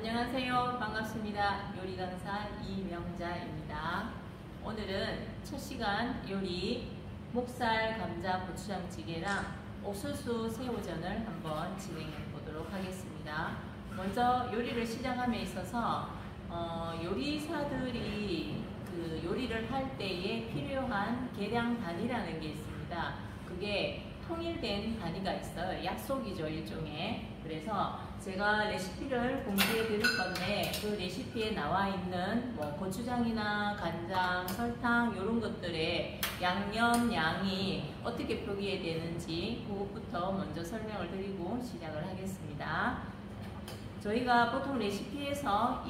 안녕하세요. 반갑습니다. 요리 강사 이명자입니다. 오늘은 첫 시간 요리 목살 감자 고추장찌개랑 옥수수 새우전을 한번 진행해 보도록 하겠습니다. 먼저 요리를 시작함에 있어서 요리사들이 그 요리를 할 때에 필요한 계량 단위라는 게 있습니다. 그게 통일된 단위가 있어요. 약속이죠, 일종의. 그래서 제가 레시피를 공지해 드릴 건데 그 레시피에 나와 있는 뭐 고추장이나 간장, 설탕 이런 것들의 양념 양이 어떻게 표기해야 되는지 그것부터 먼저 설명을 드리고 시작을 하겠습니다. 저희가 보통 레시피에서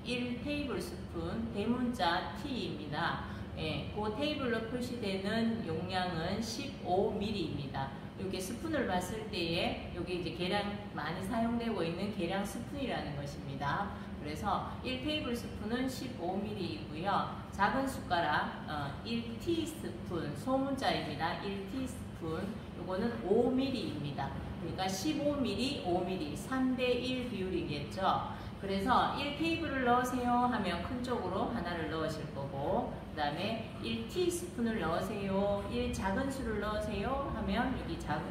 1테이블스푼 대문자 T입니다. 예, 그 테이블로 표시되는 용량은 15ml입니다. 이게 스푼을 봤을 때에 이게 이제 계량 많이 사용되고 있는 계량 스푼이라는 것입니다. 그래서 1테이블스푼은 15ml이고요. 작은 숟가락 1티스푼 소문자입니다. 1티스푼 요거는 5ml입니다. 그러니까 15ml, 5ml 3대1 비율이겠죠. 그래서 1테이블을 넣으세요 하면 큰 쪽으로 하나를 넣으실 거고, 그 다음에 1티스푼을 넣으세요, 1작은 수를 넣으세요 하면 여기 작은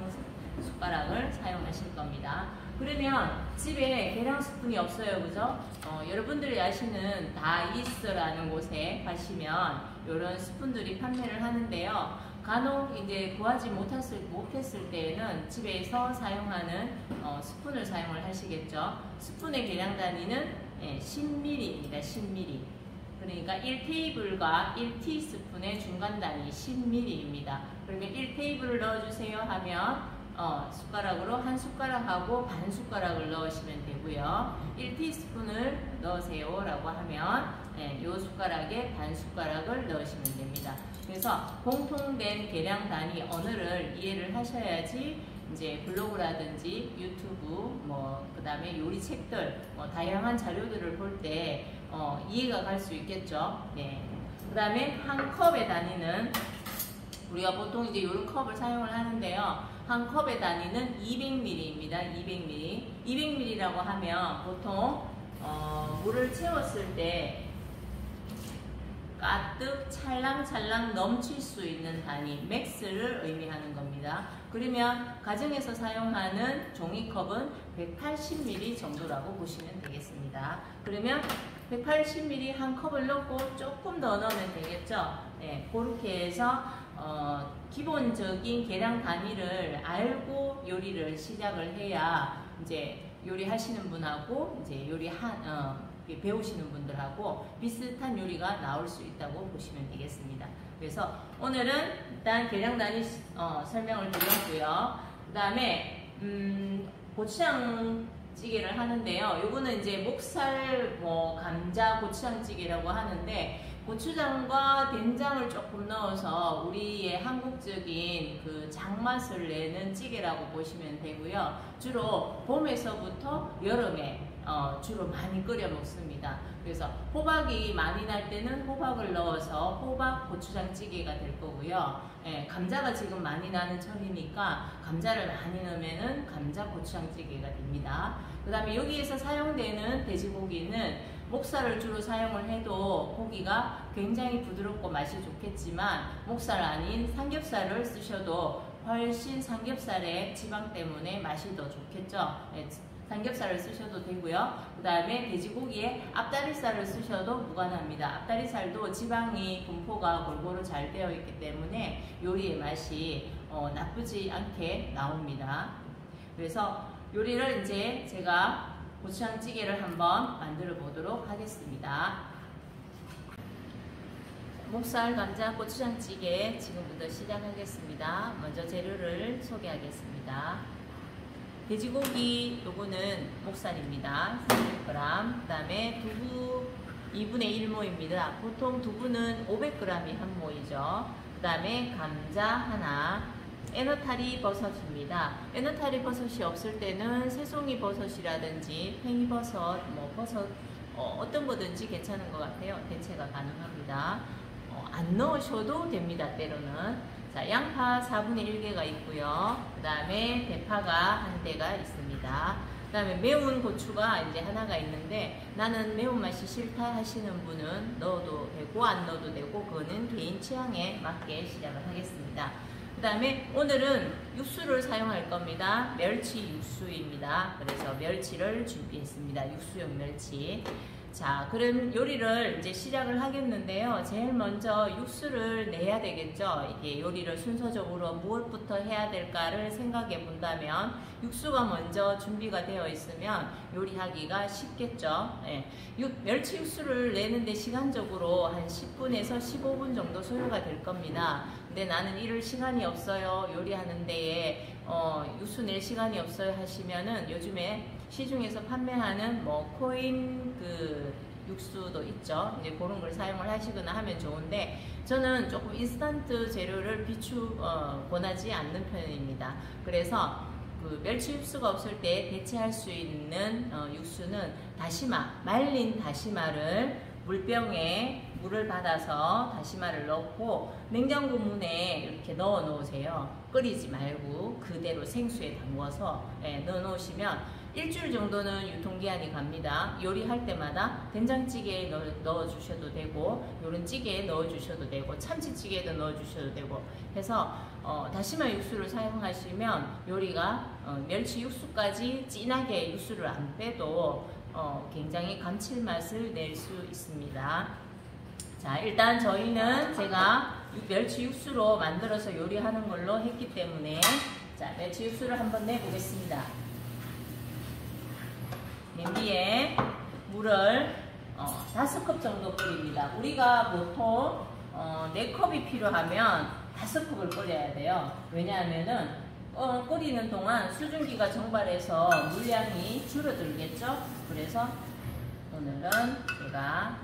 숟가락을 사용하실 겁니다. 그러면 집에 계량 스푼이 없어요, 그죠? 여러분들이 아시는 다이스라는 곳에 가시면 이런 스푼들이 판매를 하는데요. 간혹 이제 구하지 못했을 때에는 집에서 사용하는 스푼을 사용을 하시겠죠. 스푼의 계량 단위는 10ml입니다. 10ml. 그러니까 1테이블과 1티스푼의 중간 단위 10ml입니다. 그러면 1테이블을 넣어주세요 하면 숟가락으로 한 숟가락하고 반 숟가락을 넣으시면 되고요. 1티스푼을 넣으세요 라고 하면 이 숟가락에 반 숟가락을 넣으시면 됩니다. 그래서 공통된 계량 단위 언어를 이해를 하셔야지 이제 블로그라든지 유튜브 그 다음에 요리 책들 다양한 자료들을 볼 때 이해가 갈 수 있겠죠. 네. 그 다음에 한 컵의 단위는 우리가 보통 이제 이런 컵을 사용을 하는데요. 한 컵의 단위는 200ml입니다. 200ml. 200ml라고 하면 보통 물을 채웠을 때 가득 찰랑찰랑 넘칠 수 있는 단위, 맥스를 의미하는 겁니다. 그러면 가정에서 사용하는 종이컵은 180ml 정도라고 보시면 되겠습니다. 그러면 180ml 한 컵을 넣고 조금 더 넣으면 되겠죠. 네, 그렇게 해서 기본적인 계량 단위를 알고 요리를 시작을 해야 이제 요리하시는 분하고 이제 배우시는 분들하고 비슷한 요리가 나올 수 있다고 보시면 되겠습니다. 그래서 오늘은 일단 계량 단위 설명을 드렸고요. 그 다음에 고추장찌개를 하는데요. 요거는 이제 목살 감자 고추장찌개라고 하는데 고추장과 된장을 조금 넣어서 우리의 한국적인 그 장맛을 내는 찌개라고 보시면 되고요. 주로 봄에서부터 여름에 주로 많이 끓여 먹습니다. 그래서 호박이 많이 날 때는 호박을 넣어서 호박 고추장찌개가 될 거고요. 감자가 지금 많이 나는 철이니까 감자를 많이 넣으면은 감자 고추장찌개가 됩니다. 그 다음에 여기에서 사용되는 돼지고기는 목살을 주로 사용을 해도 고기가 굉장히 부드럽고 맛이 좋겠지만 목살 아닌 삼겹살을 쓰셔도 훨씬 삼겹살의 지방 때문에 맛이 더 좋겠죠. 삼겹살을 쓰셔도 되고요. 그 다음에 돼지고기에 앞다리살을 쓰셔도 무관합니다. 앞다리살도 지방이 분포가 골고루 잘 되어 있기 때문에 요리의 맛이 나쁘지 않게 나옵니다. 그래서 요리를 이제 제가 고추장찌개를 한번 만들어 보도록 하겠습니다. 목살 감자 고추장찌개 지금부터 시작하겠습니다. 먼저 재료를 소개하겠습니다. 돼지고기 요거는 목살입니다. 300g. 그 다음에 두부 2분의 1모입니다. 보통 두부는 500g이 한 모이죠. 그 다음에 감자 하나, 에너타리 버섯입니다. 에너타리 버섯이 없을 때는 새송이 버섯이라든지 팽이버섯, 버섯 어떤 거든지 괜찮은 것 같아요. 대체가 가능합니다. 안 넣으셔도 됩니다. 때로는. 자, 양파 4분의 1개가 있고요. 그 다음에 대파가 한 대가 있습니다. 그다음에 매운 고추가 이제 하나가 있는데 나는 매운맛이 싫다 하시는 분은 넣어도 되고 안 넣어도 되고 그거는 개인 취향에 맞게 시작을 하겠습니다. 그 다음에 오늘은 육수를 사용할 겁니다. 멸치 육수입니다. 그래서 멸치를 준비했습니다. 육수용 멸치. 자, 그럼 요리를 이제 시작을 하겠는데요. 제일 먼저 육수를 내야 되겠죠. 이게 요리를 순서적으로 무엇부터 해야 될까를 생각해 본다면 육수가 먼저 준비가 되어 있으면 요리하기가 쉽겠죠. 예. 멸치 육수를 내는데 시간적으로 한 10분에서 15분 정도 소요가 될 겁니다. 근데 나는 이럴 시간이 없어요. 요리하는 데에 육수 낼 시간이 없어요 하시면은 요즘에 시중에서 판매하는 뭐 코인 그 육수도 있죠. 이제 그런 걸 사용을 하시거나 하면 좋은데 저는 조금 인스턴트 재료를 권하지 않는 편입니다. 그래서 그 멸치 육수가 없을 때 대체할 수 있는 육수는 다시마, 말린 다시마를 물병에 물을 받아서 다시마를 넣고 냉장고 문에 이렇게 넣어 놓으세요. 끓이지 말고 그대로 생수에 담궈서 넣어 놓으시면 일주일 정도는 유통기한이 갑니다. 요리할 때마다 된장찌개에 넣어 주셔도 되고 요런 찌개에 넣어 주셔도 되고 참치찌개에도 넣어 주셔도 되고 해서 다시마 육수를 사용하시면 요리가 멸치 육수까지 진하게 육수를 안 빼도 굉장히 감칠맛을 낼 수 있습니다. 자, 일단 저희는 제가 멸치 육수로 만들어서 요리하는 걸로 했기 때문에 자, 멸치 육수를 한번 내보겠습니다. 냄비에 물을 5컵 정도 끓입니다. 우리가 보통 4컵이 필요하면 5컵을 끓여야 돼요. 왜냐하면은 끓이는 동안 수증기가 증발해서 물량이 줄어들겠죠. 그래서 오늘은 제가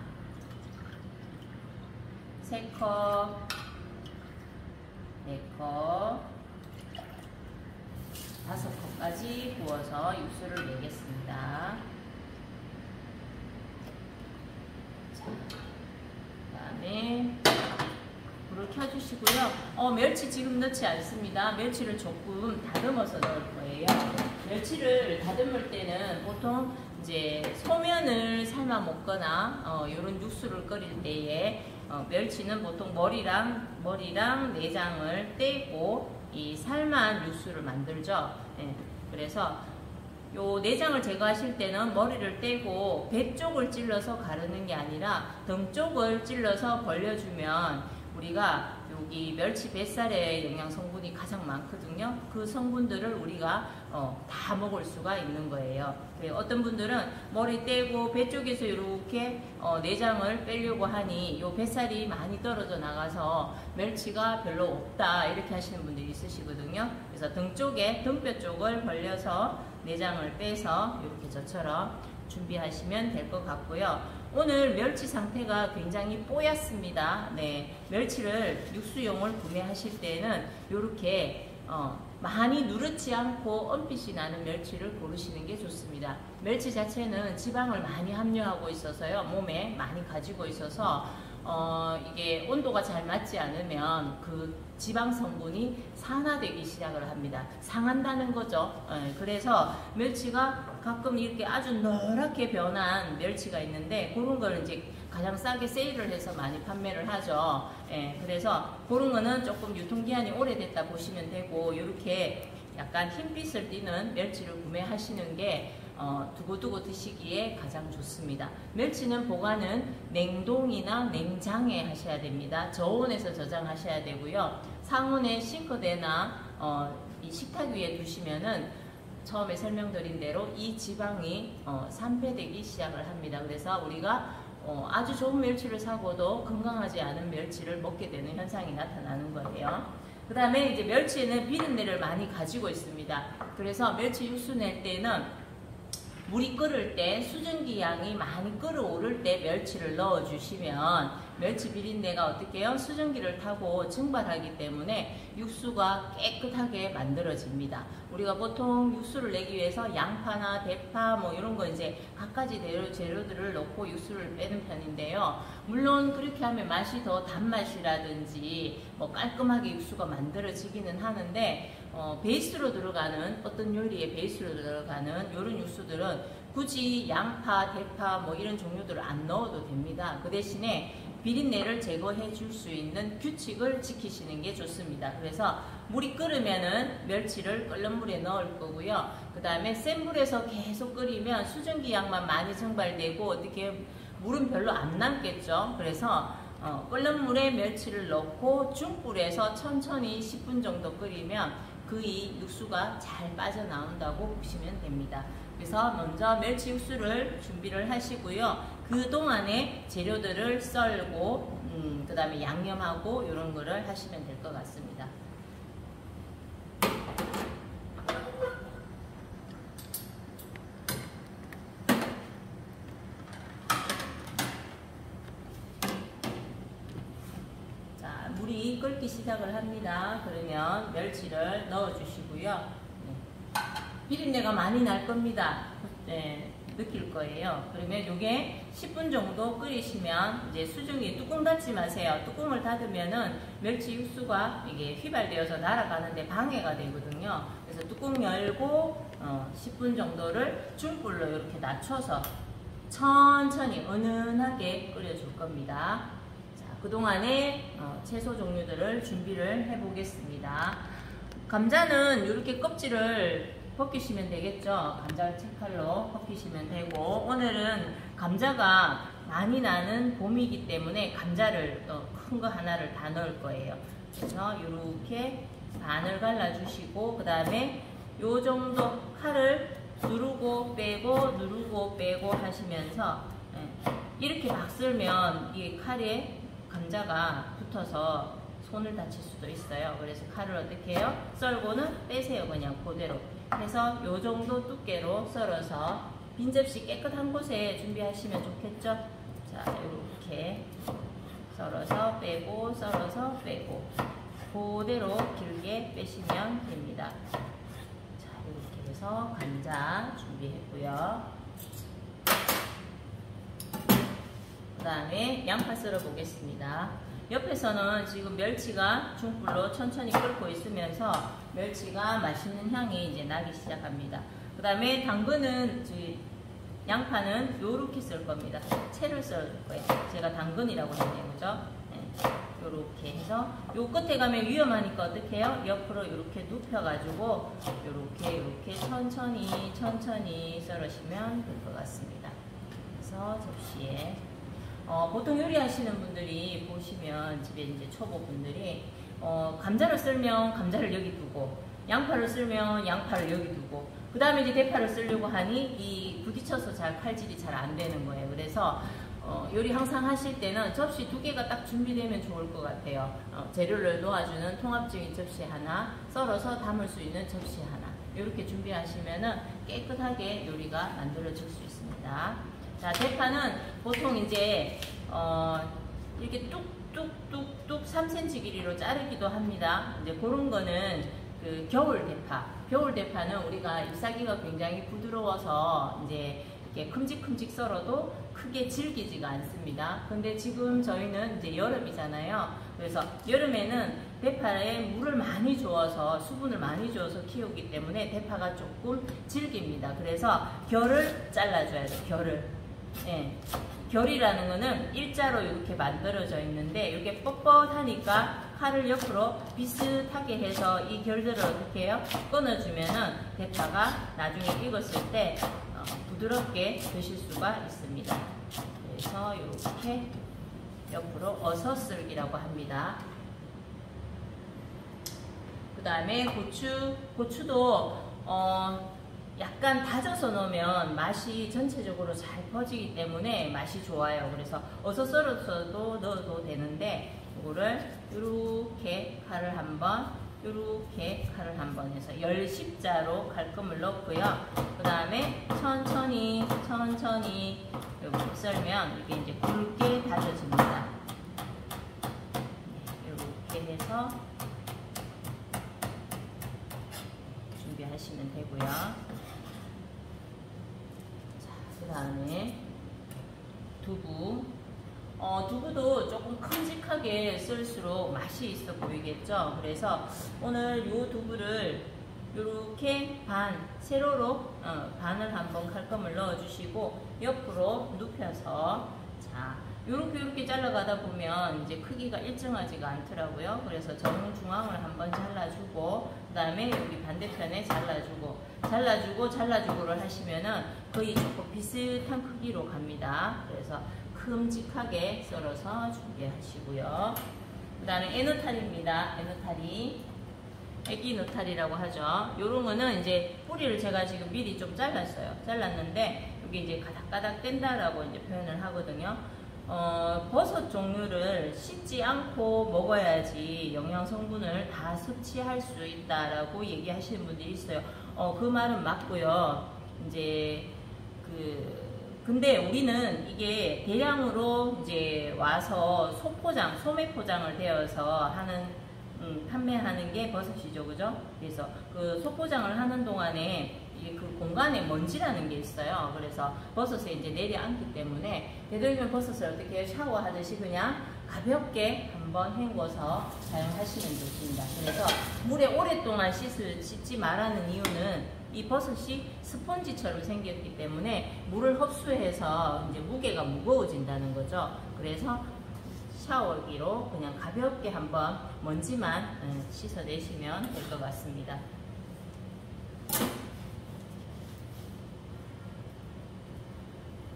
3컵, 4컵, 5컵까지 부어서 육수를 내겠습니다. 그 다음에 불을 켜주시고요. 멸치 지금 넣지 않습니다. 멸치를 조금 다듬어서 넣을 거예요. 멸치를 다듬을 때는 보통 이제 소면을 삶아 먹거나 이런 육수를 끓일 때에 멸치는 보통 머리랑 내장을 떼고 이 삶은 육수를 만들죠. 예, 그래서 요 내장을 제거하실 때는 머리를 떼고 배 쪽을 찔러서 가르는 게 아니라 등 쪽을 찔러서 벌려주면 우리가 여기 멸치 뱃살에 영양 성분이 가장 많거든요. 그 성분들을 우리가 다 먹을 수가 있는 거예요. 어떤 분들은 머리 떼고 배 쪽에서 이렇게 내장을 빼려고 하니 요 뱃살이 많이 떨어져 나가서 멸치가 별로 없다 이렇게 하시는 분들이 있으시거든요. 그래서 등 쪽에 등뼈 쪽을 벌려서 내장을 빼서 이렇게 저처럼 준비하시면 될 것 같고요. 오늘 멸치 상태가 굉장히 뽀얗습니다. 네, 멸치를 육수용을 구매하실 때는 이렇게 많이 누렇지 않고 언빛이 나는 멸치를 고르시는 게 좋습니다. 멸치 자체는 지방을 많이 함유하고 있어서요. 몸에 많이 가지고 있어서 이게 온도가 잘 맞지 않으면 그 지방 성분이 산화되기 시작을 합니다. 상한다는 거죠. 그래서 멸치가 가끔 이렇게 아주 노랗게 변한 멸치가 있는데 그런 걸 이제 가장 싸게 세일을 해서 많이 판매를 하죠. 그래서 그런 거는 조금 유통기한이 오래됐다 보시면 되고 이렇게 약간 흰빛을 띠는 멸치를 구매하시는 게 두고두고 드시기에 가장 좋습니다. 멸치는 보관은 냉동이나 냉장에 하셔야 됩니다. 저온에서 저장하셔야 되고요. 상온에 싱크대나 이 식탁 위에 두시면은 처음에 설명드린 대로 이 지방이 산패되기 시작을 합니다. 그래서 우리가 아주 좋은 멸치를 사고도 건강하지 않은 멸치를 먹게 되는 현상이 나타나는 거예요. 그 다음에 이제 멸치에는 비린내를 많이 가지고 있습니다. 그래서 멸치 육수 낼 때는 물이 끓을 때 수증기 양이 많이 끓어오를 때 멸치를 넣어 주시면 멸치 비린내가 어떻게 해요? 수증기를 타고 증발하기 때문에 육수가 깨끗하게 만들어집니다. 우리가 보통 육수를 내기 위해서 양파나 대파 뭐 이런 거 이제 갖가지 재료들을 넣고 육수를 빼는 편인데요. 물론 그렇게 하면 맛이 더 단맛이라든지 뭐 깔끔하게 육수가 만들어지기는 하는데 베이스로 들어가는 어떤 요리의 베이스로 들어가는 이런 육수들은 굳이 양파, 대파 뭐 이런 종류들을 안 넣어도 됩니다. 그 대신에 비린내를 제거해 줄 수 있는 규칙을 지키시는 게 좋습니다. 그래서 물이 끓으면은 멸치를 끓는 물에 넣을 거고요. 그 다음에 센 불에서 계속 끓이면 수증기 양만 많이 증발되고 어떻게 물은 별로 안 남겠죠. 그래서 끓는 물에 멸치를 넣고 중불에서 천천히 10분 정도 끓이면 그 이 육수가 잘 빠져나온다고 보시면 됩니다. 그래서 먼저 멸치 육수를 준비를 하시고요. 그 동안에 재료들을 썰고 그 다음에 양념하고 이런 거를 하시면 될 것 같습니다. 물이 끓기 시작을 합니다. 그러면 멸치를 넣어 주시고요. 비린내가 많이 날 겁니다. 네, 느낄 거예요. 그러면 이게 10분 정도 끓이시면 이제 수증기 뚜껑 닫지 마세요. 뚜껑을 닫으면은 멸치 육수가 이게 휘발되어서 날아가는데 방해가 되거든요. 그래서 뚜껑 열고 10분 정도를 중불로 이렇게 낮춰서 천천히 은은하게 끓여줄 겁니다. 그동안에 채소 종류들을 준비를 해보겠습니다. 감자는 이렇게 껍질을 벗기시면 되겠죠. 감자를 채칼로 벗기시면 되고, 오늘은 감자가 많이 나는 봄이기 때문에 감자를 큰 거 하나를 다 넣을 거예요. 그래서 이렇게 반을 갈라주시고, 그 다음에 요 정도 칼을 누르고 빼고 누르고 빼고 하시면서 이렇게 막 썰면 이 칼에 감자가 붙어서 손을 다칠 수도 있어요. 그래서 칼을 어떻게 해요? 썰고는 빼세요. 그냥 그대로 해서 요 정도 두께로 썰어서 빈 접시 깨끗한 곳에 준비하시면 좋겠죠. 자, 이렇게 썰어서 빼고 썰어서 빼고 그대로 길게 빼시면 됩니다. 자, 이렇게 해서 감자 준비했고요. 그 다음에 양파 썰어 보겠습니다. 옆에서는 지금 멸치가 중불로 천천히 끓고 있으면서 멸치가 맛있는 향이 이제 나기 시작합니다. 그 다음에 당근은 양파는 요렇게 썰 겁니다. 채를 썰어줄 거예요. 제가 당근이라고 했네요. 그죠? 네. 요렇게 해서 요 끝에 가면 위험하니까 어떻게 해요? 옆으로 요렇게 눕혀가지고 요렇게 천천히 썰으시면 될 것 같습니다. 그래서 접시에 보통 요리하시는 분들이 보시면 집에 이제 초보분들이 감자를 썰면 감자를 여기 두고 양파를 썰면 양파를 여기 두고 그 다음에 이제 대파를 썰려고 하니 이 부딪혀서 잘 칼질이 잘 안 되는 거예요. 그래서 요리 항상 하실 때는 접시 2개가 딱 준비되면 좋을 것 같아요. 재료를 놓아주는 통합적인 접시 하나, 썰어서 담을 수 있는 접시 하나 이렇게 준비하시면은 깨끗하게 요리가 만들어질 수 있습니다. 자, 대파는 보통 이제 이렇게 뚝뚝뚝뚝 3cm 길이로 자르기도 합니다. 이제 그런 거는 그 겨울 대파. 겨울 대파는 우리가 잎사귀가 굉장히 부드러워서 이제 이렇게 큼직큼직 썰어도 크게 질기지가 않습니다. 근데 지금 저희는 이제 여름이잖아요. 그래서 여름에는 대파에 물을 많이 주어서 수분을 많이 주어서 키우기 때문에 대파가 조금 질깁니다. 그래서 결을 잘라줘야 돼요. 결을. 예, 결이라는 거는 일자로 이렇게 만들어져 있는데 이렇게 뻣뻣하니까 칼을 옆으로 비슷하게 해서 이 결들을 어떻게 해요? 끊어주면은 대파가 나중에 익었을 때 부드럽게 드실 수가 있습니다. 그래서 이렇게 옆으로 어서썰기라고 합니다. 그 다음에 고추도 약간 다져서 넣으면 맛이 전체적으로 잘 퍼지기 때문에 맛이 좋아요. 그래서 어서 썰어서도 넣어도 되는데 이거를 이렇게 칼을 한번 이렇게 칼을 한번 해서 10자로 칼금을 넣고요. 그 다음에 천천히 이렇게 썰면 이게 이제 굵게 다져집니다. 이렇게 해서 준비하시면 되고요. 그 다음에 두부. 두부도 조금 큼직하게 쓸수록 맛이 있어 보이겠죠. 그래서 오늘 이 두부를 이렇게 세로로 반을 한번 칼금을 넣어주시고 옆으로 눕혀서 자 이렇게 잘라가다 보면 이제 크기가 일정하지가 않더라고요. 그래서 정중앙을 한번 잘라주고 그 다음에 여기 반대편에 잘라주고를 하시면은 거의 조금 비슷한 크기로 갑니다. 그래서 큼직하게 썰어서 준비하시고요. 그 다음에 에너탈입니다. 에너탈이 애기 누탈이라고 하죠. 요런 거는 이제 뿌리를 제가 지금 미리 좀 잘랐는데 여기 이제 가닥가닥 뗀다라고 이제 표현을 하거든요. 버섯 종류를 씻지 않고 먹어야지 영양 성분을 다 섭취할 수 있다라고 얘기하시는 분들이 있어요. 그 말은 맞고요. 이제 근데 우리는 이게 대량으로 이제 와서 소매 포장을 되어서 하는 판매하는 게 버섯이죠, 그죠? 그래서 그 소포장을 하는 동안에 그 공간에 먼지라는 게 있어요. 그래서 버섯에 이제 내려앉기 때문에 되도록이면 버섯을 어떻게 샤워하듯이 그냥 가볍게 한번 헹궈서 사용하시면 좋습니다. 그래서 물에 오랫동안 씻지 말라는 이유는 이 버섯이 스펀지처럼 생겼기 때문에 물을 흡수해서 이제 무게가 무거워진다는 거죠. 그래서 샤워기로 그냥 가볍게 한번 먼지만 씻어내시면 될 것 같습니다.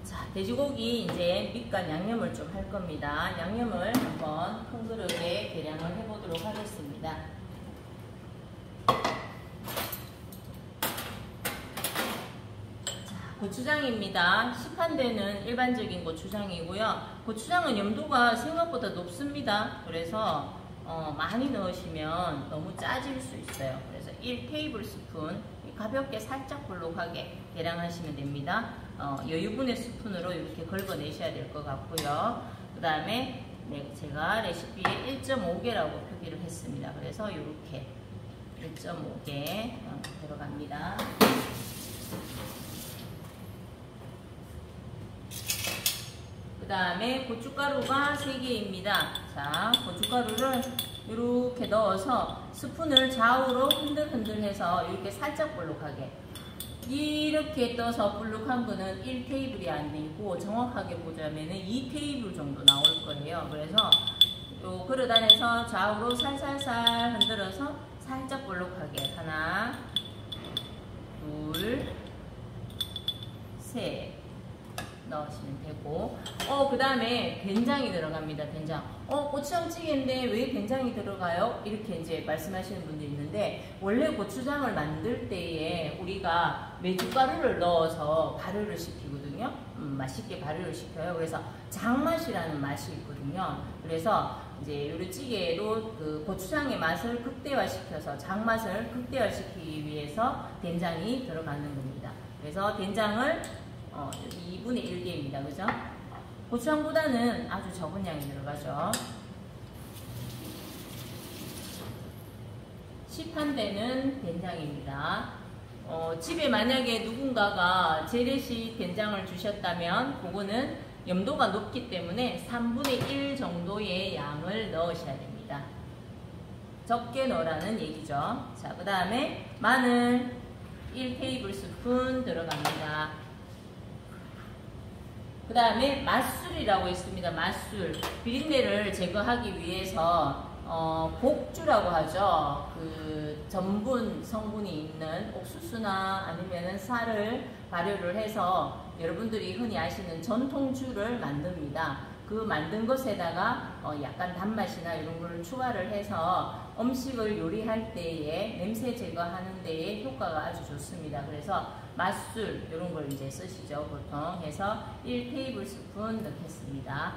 자, 돼지고기 이제 밑간 양념을 좀 할 겁니다. 양념을 한번 큰 그릇에 계량을 해보도록 하겠습니다. 고추장입니다. 시판되는 일반적인 고추장이고요. 고추장은 염도가 생각보다 높습니다. 그래서 많이 넣으시면 너무 짜질 수 있어요. 그래서 1테이블스푼 가볍게 살짝 볼록하게 계량하시면 됩니다. 여유분의 스푼으로 이렇게 긁어내셔야 될 것 같고요. 그 다음에 제가 레시피에 1.5개라고 표기를 했습니다. 그래서 이렇게 1.5개 들어갑니다. 그 다음에 고춧가루가 3개입니다. 자, 고춧가루를 이렇게 넣어서 스푼을 좌우로 흔들흔들해서 이렇게 살짝 볼록하게 이렇게 떠서 볼록한 거는 1테이블이 아니고 정확하게 보자면 2테이블 정도 나올 거예요. 그래서 요 그릇 안에서 좌우로 살살살 흔들어서 살짝 볼록하게 하나, 둘, 셋 넣으시면 되고 그 다음에 된장이 들어갑니다. 된장. 고추장찌개인데 왜 된장이 들어가요? 이렇게 이제 말씀하시는 분들이 있는데 원래 고추장을 만들 때에 우리가 메주가루를 넣어서 발효를 시키거든요. 맛있게 발효를 시켜요. 그래서 장맛이라는 맛이 있거든요. 그래서 이제 요리찌개로 그 고추장의 맛을 극대화시켜서 장맛을 극대화시키기 위해서 된장이 들어가는 겁니다. 그래서 된장을 2분의 1개입니다. 그죠? 고추장보다는 아주 적은 양이 들어가죠. 시판되는 된장입니다. 집에 만약에 누군가가 재래식 된장을 주셨다면 그거는 염도가 높기 때문에 3분의 1 정도의 양을 넣으셔야 됩니다. 적게 넣으라는 얘기죠. 자, 그 다음에 마늘 1테이블스푼 들어갑니다. 그 다음에 맛술이라고 있습니다. 맛술. 비린내를 제거하기 위해서 복주라고 하죠. 그 전분 성분이 있는 옥수수나 아니면은 쌀을 발효를 해서 여러분들이 흔히 아시는 전통주를 만듭니다. 그 만든 것에다가 약간 단맛이나 이런 걸 추가를 해서 음식을 요리할 때에 냄새 제거하는 데에 효과가 아주 좋습니다. 그래서 맛술 이런 걸 이제 쓰시죠. 보통 해서 1테이블스푼 넣겠습니다.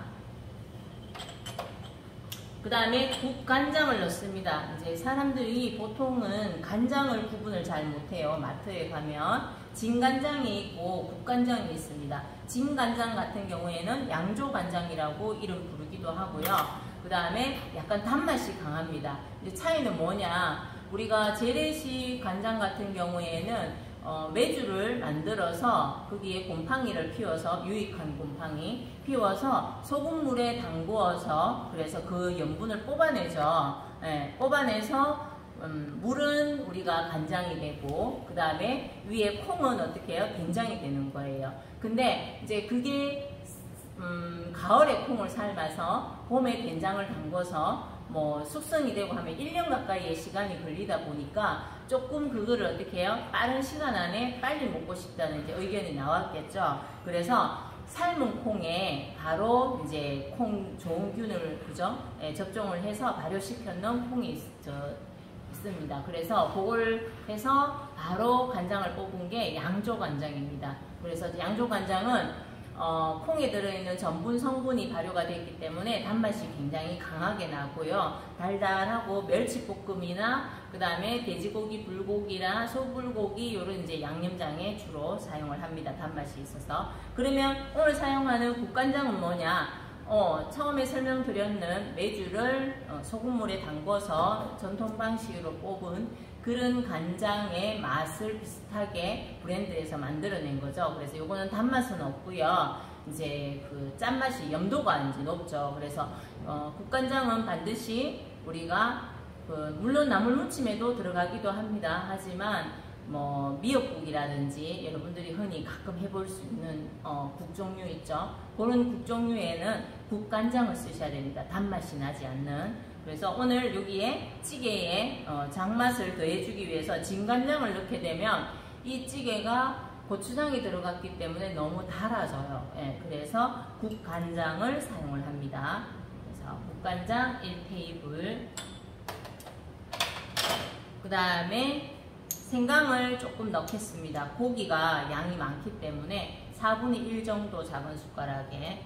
그 다음에 국간장을 넣습니다. 이제 사람들이 보통은 간장을 구분을 잘 못해요. 마트에 가면 진간장이 있고 국간장이 있습니다. 진간장 같은 경우에는 양조간장이라고 이름 부르기도 하고요. 그 다음에 약간 단맛이 강합니다. 이제 차이는 뭐냐? 우리가 재래식 간장 같은 경우에는 메주를 만들어서 거기에 곰팡이를 피워서 유익한 곰팡이 피워서 소금물에 담구어서 그래서 그 염분을 뽑아내죠. 예, 뽑아내서 물은 우리가 간장이 되고 그 다음에 위에 콩은 어떻게 해요? 된장이 되는 거예요. 근데 이제 그게 가을에 콩을 삶아서 봄에 된장을 담궈서 뭐 숙성이 되고 하면 1년 가까이의 시간이 걸리다 보니까 조금 그거를 어떻게 해요? 빠른 시간 안에 빨리 먹고 싶다는 이제 의견이 나왔겠죠. 그래서 삶은 콩에 바로 이제 콩 좋은 균을 그죠? 예, 접종을 해서 발효시켜 놓은 콩이 있습니다. 그래서 그걸 해서 바로 간장을 뽑은 게 양조 간장입니다. 그래서 양조 간장은 콩에 들어있는 전분 성분이 발효가 되기 때문에 단맛이 굉장히 강하게 나고요. 달달하고 멸치볶음이나 그 다음에 돼지고기, 불고기나 소불고기 이런 이제 양념장에 주로 사용을 합니다. 단맛이 있어서. 그러면 오늘 사용하는 국간장은 뭐냐? 처음에 설명드렸는 메주를 소금물에 담궈서 전통 방식으로 뽑은 그런 간장의 맛을 비슷하게 브랜드에서 만들어낸 거죠. 그래서 요거는 단맛은 없고요. 이제 그 짠맛이 염도가 이제 높죠. 그래서 국간장은 반드시 우리가 물론 나물무침에도 들어가기도 합니다. 하지만 뭐 미역국이라든지 여러분들이 흔히 가끔 해볼 수 있는 국 종류 있죠. 그런 국 종류에는 국간장을 쓰셔야 됩니다. 단맛이 나지 않는. 그래서 오늘 여기에 찌개에 장맛을 더해주기 위해서 진간장을 넣게 되면 이 찌개가 고추장이 들어갔기 때문에 너무 달아져요. 예, 그래서 국간장을 사용을 합니다. 그래서 국간장 1테이블. 그 다음에 생강을 조금 넣겠습니다. 고기가 양이 많기 때문에 4분의 1 정도 작은 숟가락에.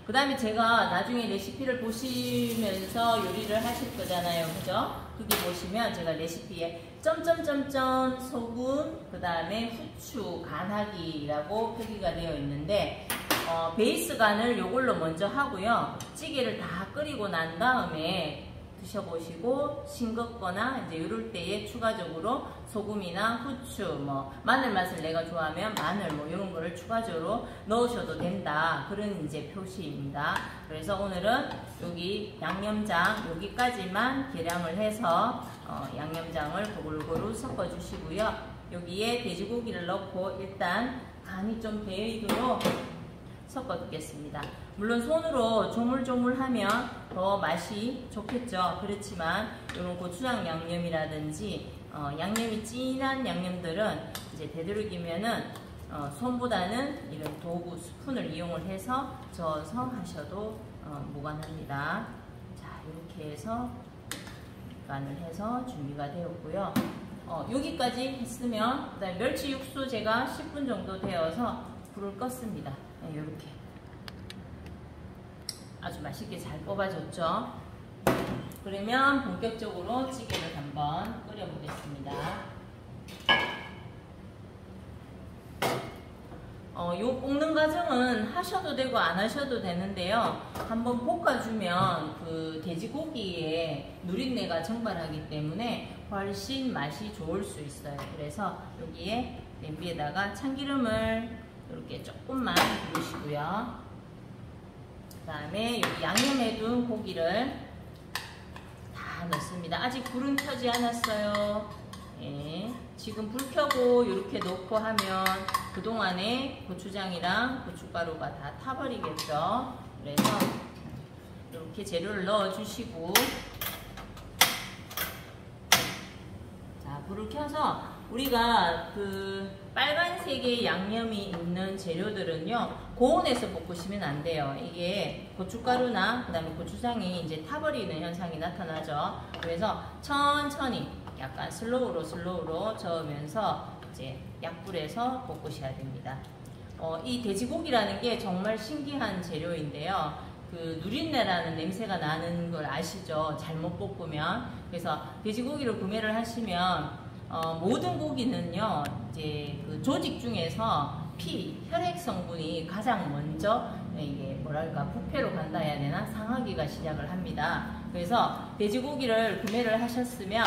그 다음에 제가 나중에 레시피를 보시면서 요리를 하실 거잖아요. 그죠? 거기 보시면 제가 레시피에 점점점점 소금, 그 다음에 후추, 간하기라고 표기가 되어 있는데 베이스 간을 요걸로 먼저 하고요. 찌개를 다 끓이고 난 다음에 드셔보시고 싱겁거나 이제 이럴 때에 추가적으로 소금이나 후추, 뭐 마늘 맛을 내가 좋아하면 마늘 뭐 이런 거를 추가적으로 넣으셔도 된다. 그런 이제 표시입니다. 그래서 오늘은 여기 양념장 여기까지만 계량을 해서 양념장을 골고루 섞어 주시고요. 여기에 돼지고기를 넣고 일단 간이 좀 배이도록 섞어 두겠습니다. 물론 손으로 조물조물하면 더 맛이 좋겠죠. 그렇지만 이런 고추장 양념이라든지 양념이 진한 양념들은 이제 되도록이면은 손보다는 이런 도구 스푼을 이용을 해서 저어서 하셔도 무관합니다. 자, 이렇게 해서 간을 해서 준비가 되었고요. 여기까지 했으면 그다음에 멸치 육수 제가 10분 정도 되어서 불을 껐습니다. 네, 이렇게 아주 맛있게 잘 뽑아줬죠. 그러면 본격적으로 찌개를 한번 끓여 보겠습니다. 요 볶는 과정은 하셔도 되고 안 하셔도 되는데요. 한번 볶아주면 그 돼지고기에 누린내가 증발하기 때문에 훨씬 맛이 좋을 수 있어요. 그래서 여기에 냄비에다가 참기름을 이렇게 조금만 두르시고요. 그 다음에 여기 양념해둔 고기를 다 넣습니다. 아직 불은 켜지 않았어요. 예, 지금 불 켜고 이렇게 넣고 하면 그동안에 고추장이랑 고춧가루가 다 타버리겠죠. 그래서 이렇게 재료를 넣어주시고, 자, 불을 켜서 우리가 그 빨간색의 양념이 있는 재료들은요, 고온에서 볶으시면 안 돼요. 이게 고춧가루나 그 다음에 고추장이 이제 타버리는 현상이 나타나죠. 그래서 천천히 약간 슬로우로 저으면서 이제 약불에서 볶으셔야 됩니다. 이 돼지고기라는 게 정말 신기한 재료인데요. 그 누린내라는 냄새가 나는 걸 아시죠? 잘못 볶으면. 그래서 돼지고기를 구매를 하시면 모든 고기는요, 이제 그 조직 중에서 혈액 성분이 가장 먼저 이게 뭐랄까 부패로 간다 해야 되나, 상하기가 시작을 합니다. 그래서 돼지고기를 구매를 하셨으면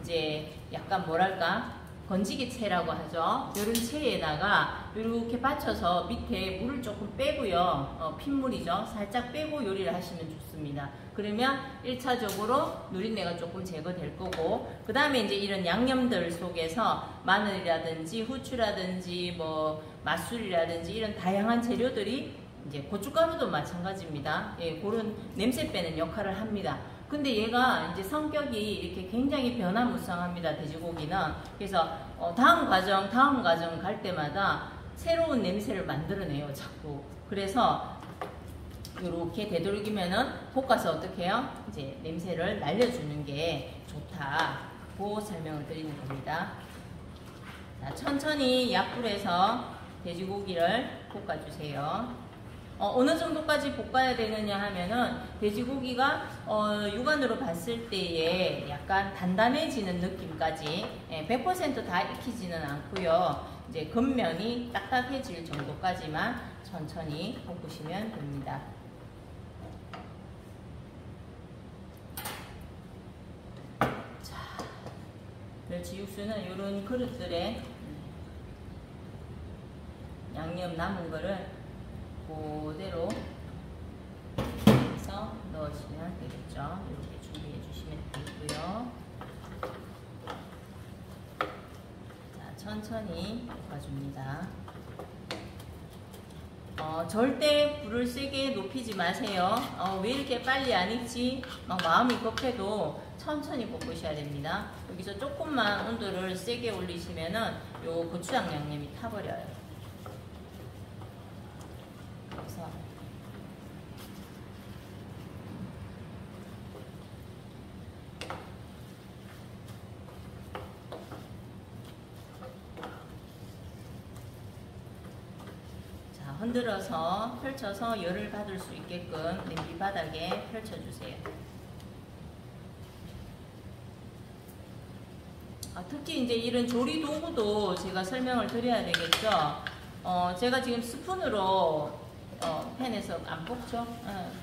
이제 약간 뭐랄까 건지기 채라고 하죠. 이런 채에다가 이렇게 받쳐서 밑에 물을 조금 빼고요. 핏물이죠. 살짝 빼고 요리를 하시면 좋습니다. 그러면 1차적으로 누린내가 조금 제거될 거고, 그 다음에 이제 이런 양념들 속에서 마늘이라든지 후추라든지 뭐 맛술이라든지 이런 다양한 재료들이, 이제 고춧가루도 마찬가지입니다. 예, 그런 냄새 빼는 역할을 합니다. 근데 얘가 이제 성격이 이렇게 굉장히 변화무쌍합니다. 돼지고기는. 그래서 다음 과정 갈 때마다 새로운 냄새를 만들어내요, 자꾸. 그래서 이렇게 되도록이면은 볶아서 어떻게 해요? 이제 냄새를 날려주는 게 좋다고 설명을 드리는 겁니다. 자, 천천히 약불에서 돼지고기를 볶아주세요. 어느 정도까지 볶아야 되느냐 하면은 돼지고기가 육안으로 봤을 때에 약간 단단해지는 느낌까지, 100% 다 익히지는 않고요. 이제 겉면이 딱딱해질 정도까지만 천천히 볶으시면 됩니다. 자, 멸치 육수는 이런 그릇들에 양념 남은 거를 그대로 해서 넣으시면 되겠죠. 이렇게 준비해 주시면 되고요. 자, 천천히 볶아줍니다. 절대 불을 세게 높이지 마세요. 왜 이렇게 빨리 안 익지? 마음이 급해도 천천히 볶으셔야 됩니다. 여기서 조금만 온도를 세게 올리시면은 요 고추장 양념이 타버려요. 그래서 자, 흔들어서 펼쳐서 열을 받을 수 있게끔 냄비 바닥에 펼쳐주세요. 특히 이제 이런 조리 도구도 제가 설명을 드려야 되겠죠. 제가 지금 스푼으로 팬에서 안 볶죠?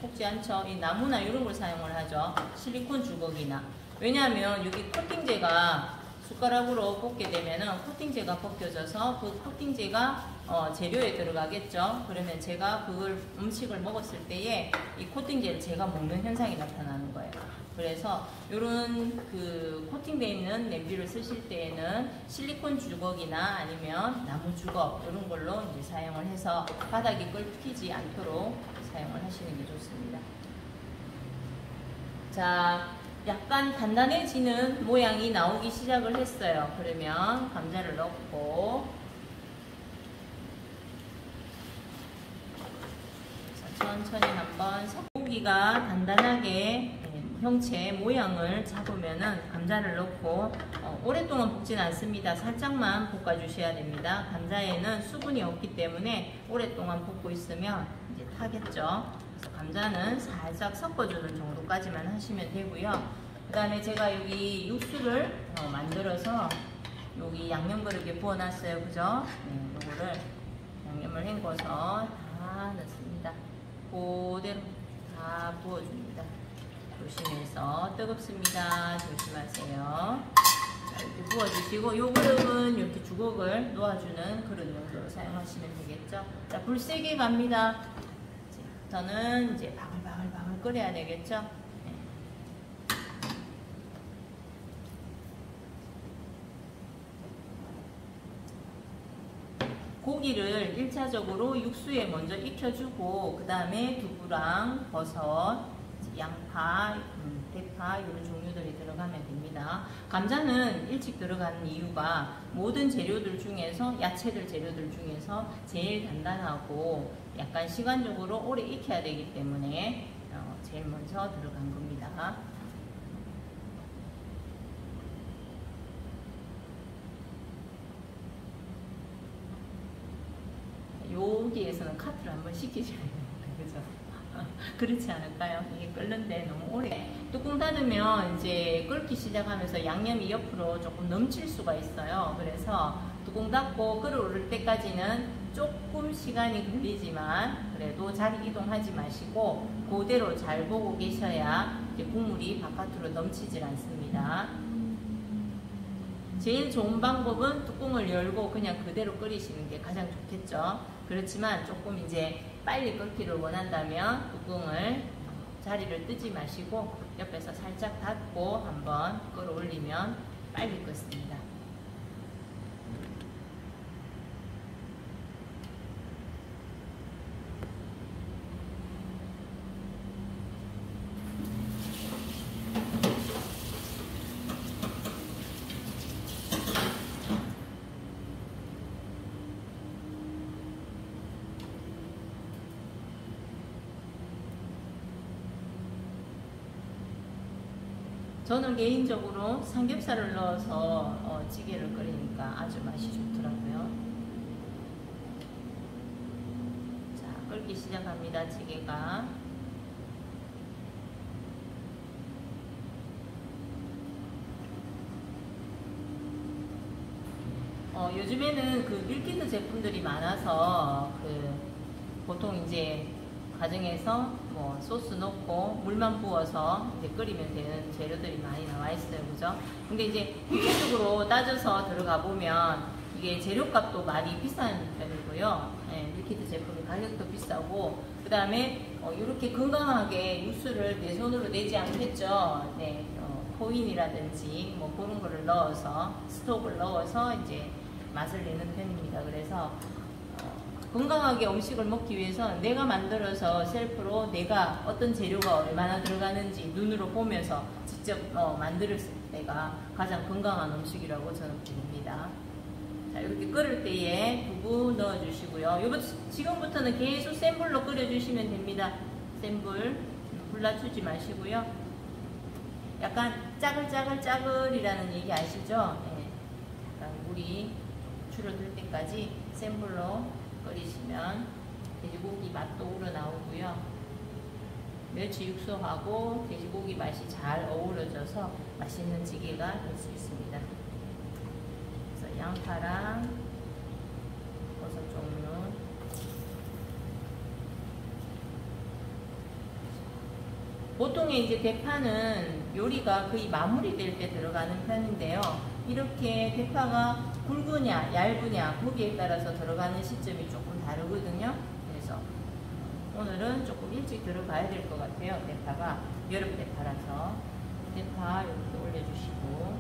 볶지 않죠? 이 나무나 이런 걸 사용을 하죠. 실리콘 주걱이나. 왜냐하면 여기 코팅제가 숟가락으로 볶게 되면은 코팅제가 벗겨져서 그 코팅제가 재료에 들어가겠죠. 그러면 제가 그걸 음식을 먹었을 때에 이 코팅제를 제가 먹는 현상이 나타나는 거예요. 그래서 이런 그 코팅되어 있는 냄비를 쓰실 때에는 실리콘 주걱이나 아니면 나무 주걱 이런 걸로 이제 사용을 해서 바닥이 끓이지 않도록 사용을 하시는 게 좋습니다. 자, 약간 단단해지는 모양이 나오기 시작을 했어요. 그러면 감자를 넣고 천천히 한번 고기가 단단하게 형체 모양을 잡으면은 감자를 넣고 오랫동안 볶진 않습니다. 살짝만 볶아주셔야 됩니다. 감자에는 수분이 없기 때문에 오랫동안 볶고 있으면 이제 타겠죠. 그래서 감자는 살짝 섞어주는 정도까지만 하시면 되고요. 그 다음에 제가 여기 육수를 만들어서 여기 양념 그릇에 부어놨어요. 그죠? 네, 요거를 양념을 헹궈서 다 넣습니다. 그대로 다 부어줍니다. 조심해서 뜨겁습니다. 조심하세요. 자, 이렇게 부어주시고 요 그릇은 이렇게 주걱을 놓아주는 그릇 용도로 사용하시면 되겠죠. 자, 불 세게 갑니다. 저는 이제 바글바글 끓여야 되겠죠. 네. 고기를 1차적으로 육수에 먼저 익혀주고 그 다음에 두부랑 버섯, 양파, 대파 이런 종류들이 들어가면 됩니다. 감자는 일찍 들어가는 이유가 모든 재료들 중에서 야채들 재료들 중에서 제일 단단하고 약간 시간적으로 오래 익혀야 되기 때문에 제일 먼저 들어간 겁니다. 여기에서는 카트를 한번 시키셔야 됩니다. 그죠? 그렇지 않을까요? 이게 끓는데 너무 오래. 뚜껑 닫으면 이제 끓기 시작하면서 양념이 옆으로 조금 넘칠 수가 있어요. 그래서 뚜껑 닫고 끓어오를 때까지는 조금 시간이 걸리지만 그래도 자리 이동하지 마시고 그대로 잘 보고 계셔야 이제 국물이 바깥으로 넘치질 않습니다. 제일 좋은 방법은 뚜껑을 열고 그냥 그대로 끓이시는 게 가장 좋겠죠. 그렇지만 조금 이제 빨리 끓기를 원한다면 뚜껑을 자리를 뜨지 마시고 옆에서 살짝 닫고 한번 끌어올리면 빨리 끓습니다. 저는 개인적으로 삼겹살을 넣어서 찌개를 끓이니까 아주 맛이 좋더라고요. 자, 끓기 시작합니다. 찌개가. 요즘에는 그 밀키트 제품들이 많아서 보통 이제 가정에서 뭐 소스 넣고 물만 부어서 이제 끓이면 되는 재료들이 많이 나와 있어요, 그죠? 근데 이제 구체적으로 따져서 들어가 보면 이게 재료값도 많이 비싼 편이고요. 네, 밀키트 제품이 가격도 비싸고, 그 다음에 이렇게 건강하게 육수를 내 손으로 내지 않겠죠. 네, 코인이라든지 뭐 그런 거를 넣어서 스톡을 넣어서 이제 맛을 내는 편입니다. 그래서 건강하게 음식을 먹기 위해서 내가 만들어서 셀프로 내가 어떤 재료가 얼마나 들어가는지 눈으로 보면서 직접 만들 때가 가장 건강한 음식이라고 저는 봅니다. 자, 이렇게 끓을 때에 두부 넣어주시고요. 지금부터는 계속 센 불로 끓여주시면 됩니다. 센 불, 불 낮추지 마시고요. 약간 짜글짜글짜글이라는 얘기 아시죠? 네. 약간 물이 줄어들 때까지 센 불로 끓이시면 돼지고기 맛도 우러나오고요. 멸치 육수하고 돼지고기 맛이 잘 어우러져서 맛있는 찌개가 될 수 있습니다. 그래서 양파랑 버섯 종류, 보통의 이제 대파는 요리가 거의 마무리될 때 들어가는 편인데요. 이렇게 대파가 굵으냐 얇으냐 거기에 따라서 들어가는 시점이 조금 다르거든요. 그래서 오늘은 조금 일찍 들어가야 될 것 같아요. 대파가 여름 대파라서 대파 이렇게 올려주시고,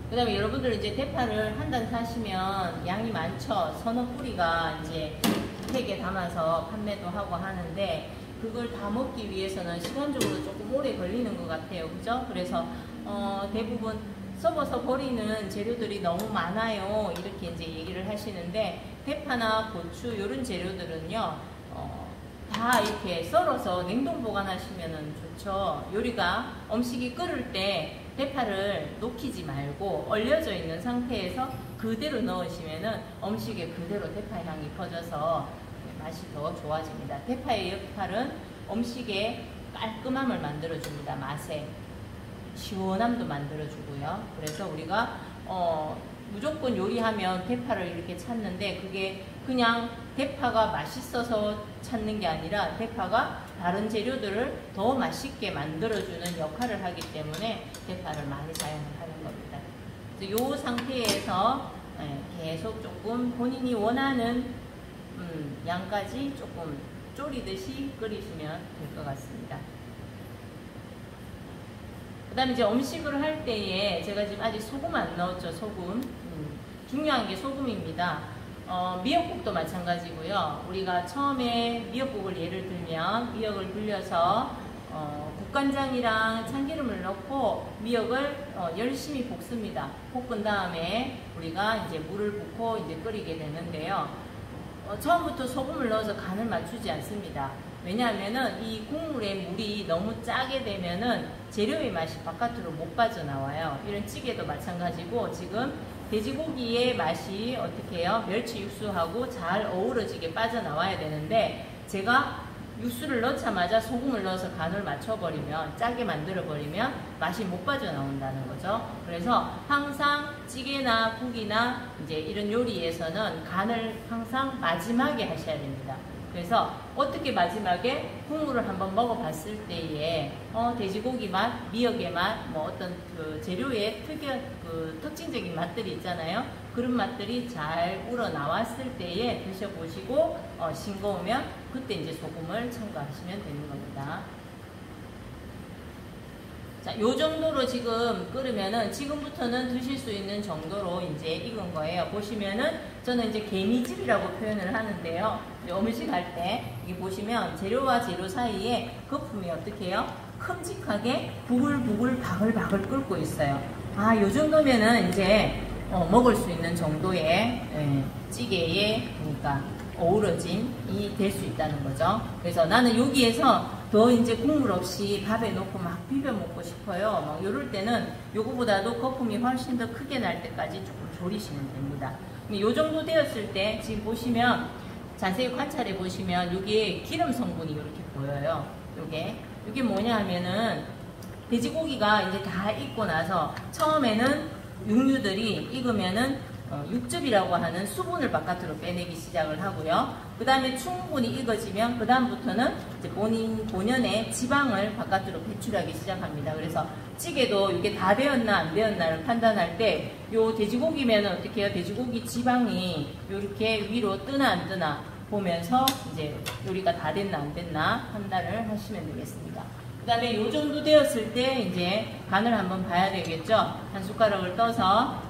그 다음에 여러분들 이제 대파를 한 단 사시면 양이 많죠. 서너 뿌리가 이제 팩에 담아서 판매도 하고 하는데, 그걸 다 먹기 위해서는 시간적으로 조금 오래 걸리는 것 같아요. 그죠? 그래서 대부분 썩어서 버리는 재료들이 너무 많아요. 이렇게 이제 얘기를 하시는데, 대파나 고추 이런 재료들은요, 다 이렇게 썰어서 냉동 보관하시면 좋죠. 요리가 음식이 끓을 때 대파를 녹이지 말고 얼려져 있는 상태에서 그대로 넣으시면은 음식에 그대로 대파 향이 퍼져서 맛이 더 좋아집니다. 대파의 역할은 음식의 깔끔함을 만들어줍니다. 맛에 시원함도 만들어주고요. 그래서 우리가 무조건 요리하면 대파를 이렇게 찾는데, 그게 그냥 대파가 맛있어서 찾는 게 아니라 대파가 다른 재료들을 더 맛있게 만들어주는 역할을 하기 때문에 대파를 많이 사용을 하는 겁니다. 이 상태에서 계속 조금 본인이 원하는 양까지 조금 졸이듯이 끓이시면 될 것 같습니다. 그 다음에 이제 음식을 할 때에 제가 지금 아직 소금 안 넣었죠. 소금. 중요한 게 소금입니다. 미역국도 마찬가지고요. 우리가 처음에 미역국을 예를 들면 미역을 불려서 국간장이랑 참기름을 넣고 미역을 열심히 볶습니다. 볶은 다음에 우리가 이제 물을 붓고 이제 끓이게 되는데요. 처음부터 소금을 넣어서 간을 맞추지 않습니다. 왜냐하면은 이 국물에 물이 너무 짜게 되면은 재료의 맛이 바깥으로 못 빠져나와요. 이런 찌개도 마찬가지고, 지금 돼지고기의 맛이 어떻게 해요? 멸치 육수하고 잘 어우러지게 빠져나와야 되는데, 제가 육수를 넣자마자 소금을 넣어서 간을 맞춰버리면, 짜게 만들어버리면 맛이 못 빠져나온다는 거죠. 그래서 항상 찌개나 국이나 이제 이런 요리에서는 간을 항상 마지막에 하셔야 됩니다. 그래서 어떻게 마지막에 국물을 한번 먹어봤을 때에 돼지고기 맛, 미역의 맛, 뭐 어떤 그 재료의 특이한 그 특징적인 맛들이 있잖아요. 그런 맛들이 잘 우러나왔을 때에 드셔보시고 싱거우면 그때 이제 소금을 첨가하시면 되는 겁니다. 자, 요 정도로 지금 끓으면은 지금부터는 드실 수 있는 정도로 이제 익은 거예요. 보시면은 저는 이제 개미집이라고 표현을 하는데요. 음식 할 때 이게 보시면 재료와 재료 사이에 거품이 어떻게 해요? 큼직하게 부글부글 바글바글 끓고 있어요. 아, 요 정도면은 이제 먹을 수 있는 정도의 찌개에 그러니까 어우러짐이 될 수 있다는 거죠. 그래서 나는 여기에서 더 이제 국물 없이 밥에 넣고 막 비벼 먹고 싶어요. 막 이럴 때는 요거보다도 거품이 훨씬 더 크게 날 때까지 조금 졸이시면 됩니다. 요 정도 되었을 때 지금 보시면 자세히 관찰해 보시면 여기에 기름 성분이 이렇게 보여요. 요게 뭐냐 하면은 돼지고기가 이제 다 익고 나서 처음에는 육류들이 익으면은 육즙이라고 하는 수분을 바깥으로 빼내기 시작을 하고요. 그 다음에 충분히 익어지면 그 다음부터는 이제 본연의 지방을 바깥으로 배출하기 시작합니다. 그래서 찌개도 이게 다 되었나 안 되었나를 판단할 때 요 돼지고기면은 어떻게 해요? 돼지고기 지방이 이렇게 위로 뜨나 안 뜨나 보면서 이제 요리가 다 됐나 안 됐나 판단을 하시면 되겠습니다. 그 다음에 요 정도 되었을 때 이제 간을 한번 봐야 되겠죠? 한 숟가락을 떠서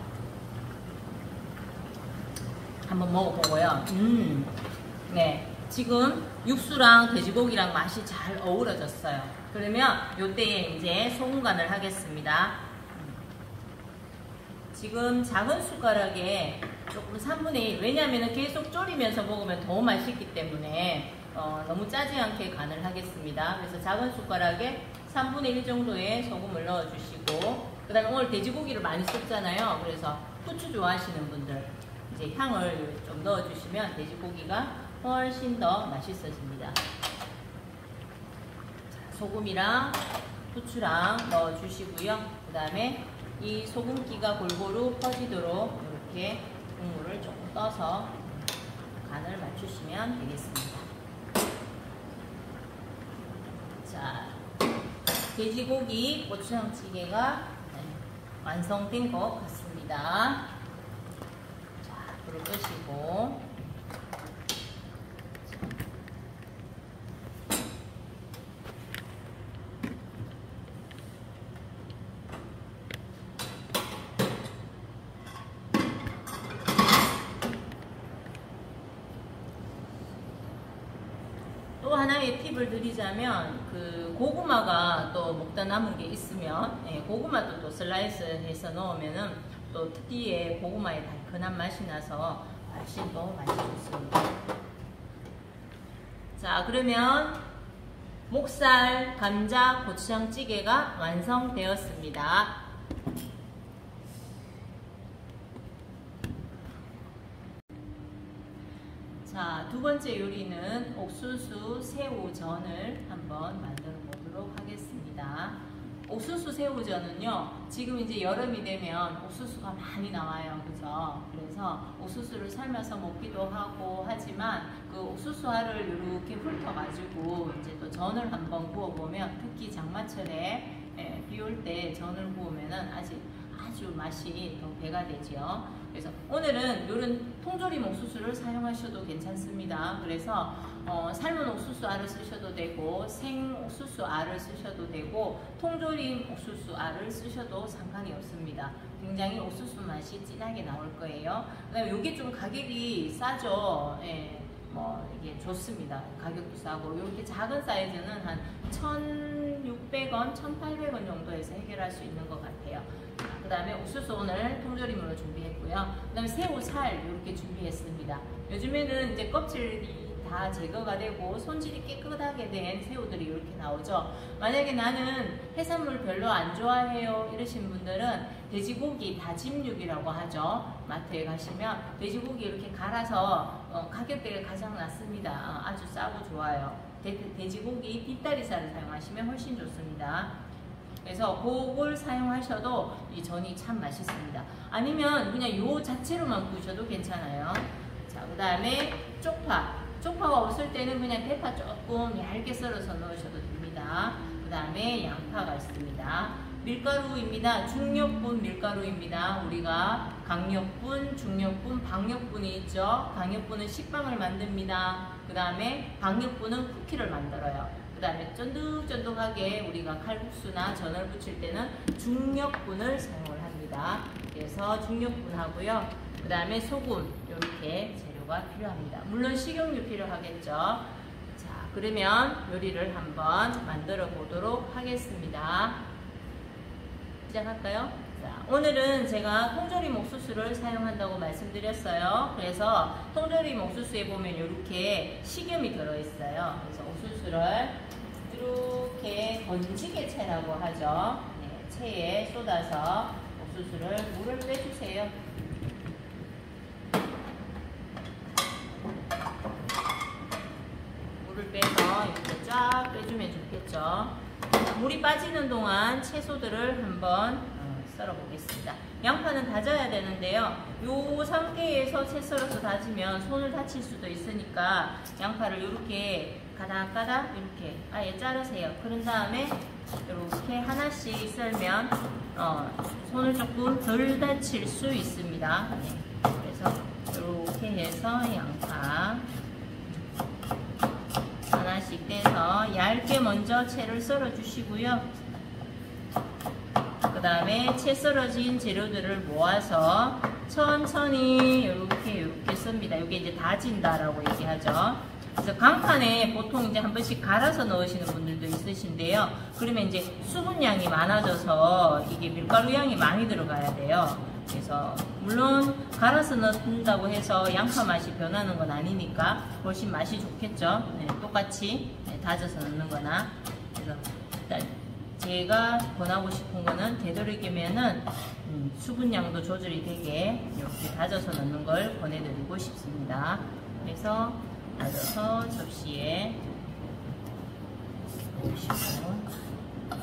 한번 먹어보고요. 네, 지금 육수랑 돼지고기랑 맛이 잘 어우러졌어요. 그러면 요때에 이제 소금 간을 하겠습니다. 지금 작은 숟가락에 조금 3분의 1, 왜냐하면 계속 졸이면서 먹으면 더 맛있기 때문에 너무 짜지 않게 간을 하겠습니다. 그래서 작은 숟가락에 3분의 1 정도의 소금을 넣어주시고, 그 다음에 오늘 돼지고기를 많이 썼잖아요. 그래서 후추 좋아하시는 분들 이제 향을 좀 넣어주시면 돼지고기가 훨씬 더 맛있어집니다. 소금이랑 후추랑 넣어주시고요. 그 다음에 이 소금기가 골고루 퍼지도록 이렇게 국물을 조금 떠서 간을 맞추시면 되겠습니다. 자, 돼지고기 고추장찌개가 완성된 것 같습니다. 자, 불을 끄시고 또 하나의 팁을 드리자면 그 고구마가 또 먹다 남은 게 있으면 고구마도 또 슬라이스 해서 넣으면은 또 특유의 고구마의 달큰한 맛이 나서 훨씬 더 맛이 좋습니다. 자, 그러면 목살 감자 고추장찌개가 완성되었습니다. 자, 두 번째 요리는 옥수수 새우전을 한번 만들어 보도록 하겠습니다. 옥수수 새우전은요, 지금 이제 여름이 되면 옥수수가 많이 나와요. 그죠? 그래서 옥수수를 삶아서 먹기도 하고 하지만 그 옥수수알을 이렇게 훑어가지고 이제 또 전을 한번 구워보면, 특히 장마철에 비 올 때 전을 구우면은 아주 맛이 더 배가 되죠. 그래서 오늘은 이런 통조림 옥수수를 사용하셔도 괜찮습니다. 그래서 삶은 옥수수 알을 쓰셔도 되고 생 옥수수 알을 쓰셔도 되고 통조림 옥수수 알을 쓰셔도 상관이 없습니다. 굉장히 옥수수 맛이 진하게 나올 거예요. 그다음에 이게 좀 가격이 싸죠. 뭐 이게 좋습니다. 가격도 싸고 이렇게 작은 사이즈는 한 1,600원, 1,800원 정도에서 해결할 수 있는 것 같아요. 그 다음에 옥수수 오늘 통조림으로 준비했고요. 그 다음에 새우살 이렇게 준비했습니다. 요즘에는 이제 껍질이 다 제거가 되고 손질이 깨끗하게 된 새우들이 이렇게 나오죠. 만약에 나는 해산물 별로 안 좋아해요 이러신 분들은 돼지고기 다짐육이라고 하죠. 마트에 가시면 돼지고기 이렇게 갈아서 가격대가 가장 낮습니다. 아주 싸고 좋아요. 돼지고기 뒷다리살을 사용하시면 훨씬 좋습니다. 그래서 그걸 사용하셔도 이 전이 참 맛있습니다. 아니면 그냥 요 자체로만 구우셔도 괜찮아요. 자, 그 다음에 쪽파 쪽파가 없을 때는 그냥 대파 조금 얇게 썰어서 넣으셔도 됩니다. 그 다음에 양파가 있습니다. 밀가루입니다. 중력분 밀가루입니다. 우리가 강력분, 중력분, 박력분이 있죠. 강력분은 식빵을 만듭니다. 그 다음에 박력분은 쿠키를 만들어요. 그 다음에 쫀득쫀득하게 우리가 칼국수나 전을 부칠 때는 중력분을 사용을 합니다. 그래서 중력분 하고요. 그 다음에 소금, 이렇게 재료가 필요합니다. 물론 식용유 필요하겠죠. 자, 그러면 요리를 한번 만들어 보도록 하겠습니다. 시작할까요? 자, 오늘은 제가 통조림 옥수수를 사용한다고 말씀드렸어요. 그래서 통조림 옥수수에 보면 이렇게 식염이 들어있어요. 그래서 옥수수를 이렇게 건지게 채라고 하죠. 네, 채에 쏟아서 옥수수를 물을 빼주세요. 물을 빼서 이렇게 쫙 빼주면 좋겠죠. 물이 빠지는 동안 채소들을 한번 썰어 보겠습니다. 양파는 다져야 되는데요. 이 상태에서 채 썰어서 다지면 손을 다칠 수도 있으니까 양파를 이렇게 가닥가닥 이렇게 아예 자르세요. 그런 다음에 이렇게 하나씩 썰면 손을 조금 덜 다칠 수 있습니다. 네. 그래서 이렇게 해서 양파 하나씩 떼서 얇게 먼저 채를 썰어 주시고요. 그 다음에 채 썰어진 재료들을 모아서 천천히 이렇게 씁니다. 이게 이제 다진다라고 얘기하죠. 그래서 강판에 보통 이제 한 번씩 갈아서 넣으시는 분들도 있으신데요. 그러면 이제 수분량이 많아져서 이게 밀가루 양이 많이 들어가야 돼요. 그래서 물론 갈아서 넣는다고 해서 양파 맛이 변하는 건 아니니까 훨씬 맛이 좋겠죠. 네, 똑같이 다져서 넣는 거나. 그래서 일단 제가 권하고 싶은 거는 되도록이면은 수분량도 조절이 되게 이렇게 다져서 넣는 걸 권해드리고 싶습니다. 그래서 다져서 접시에 넣으시고, 그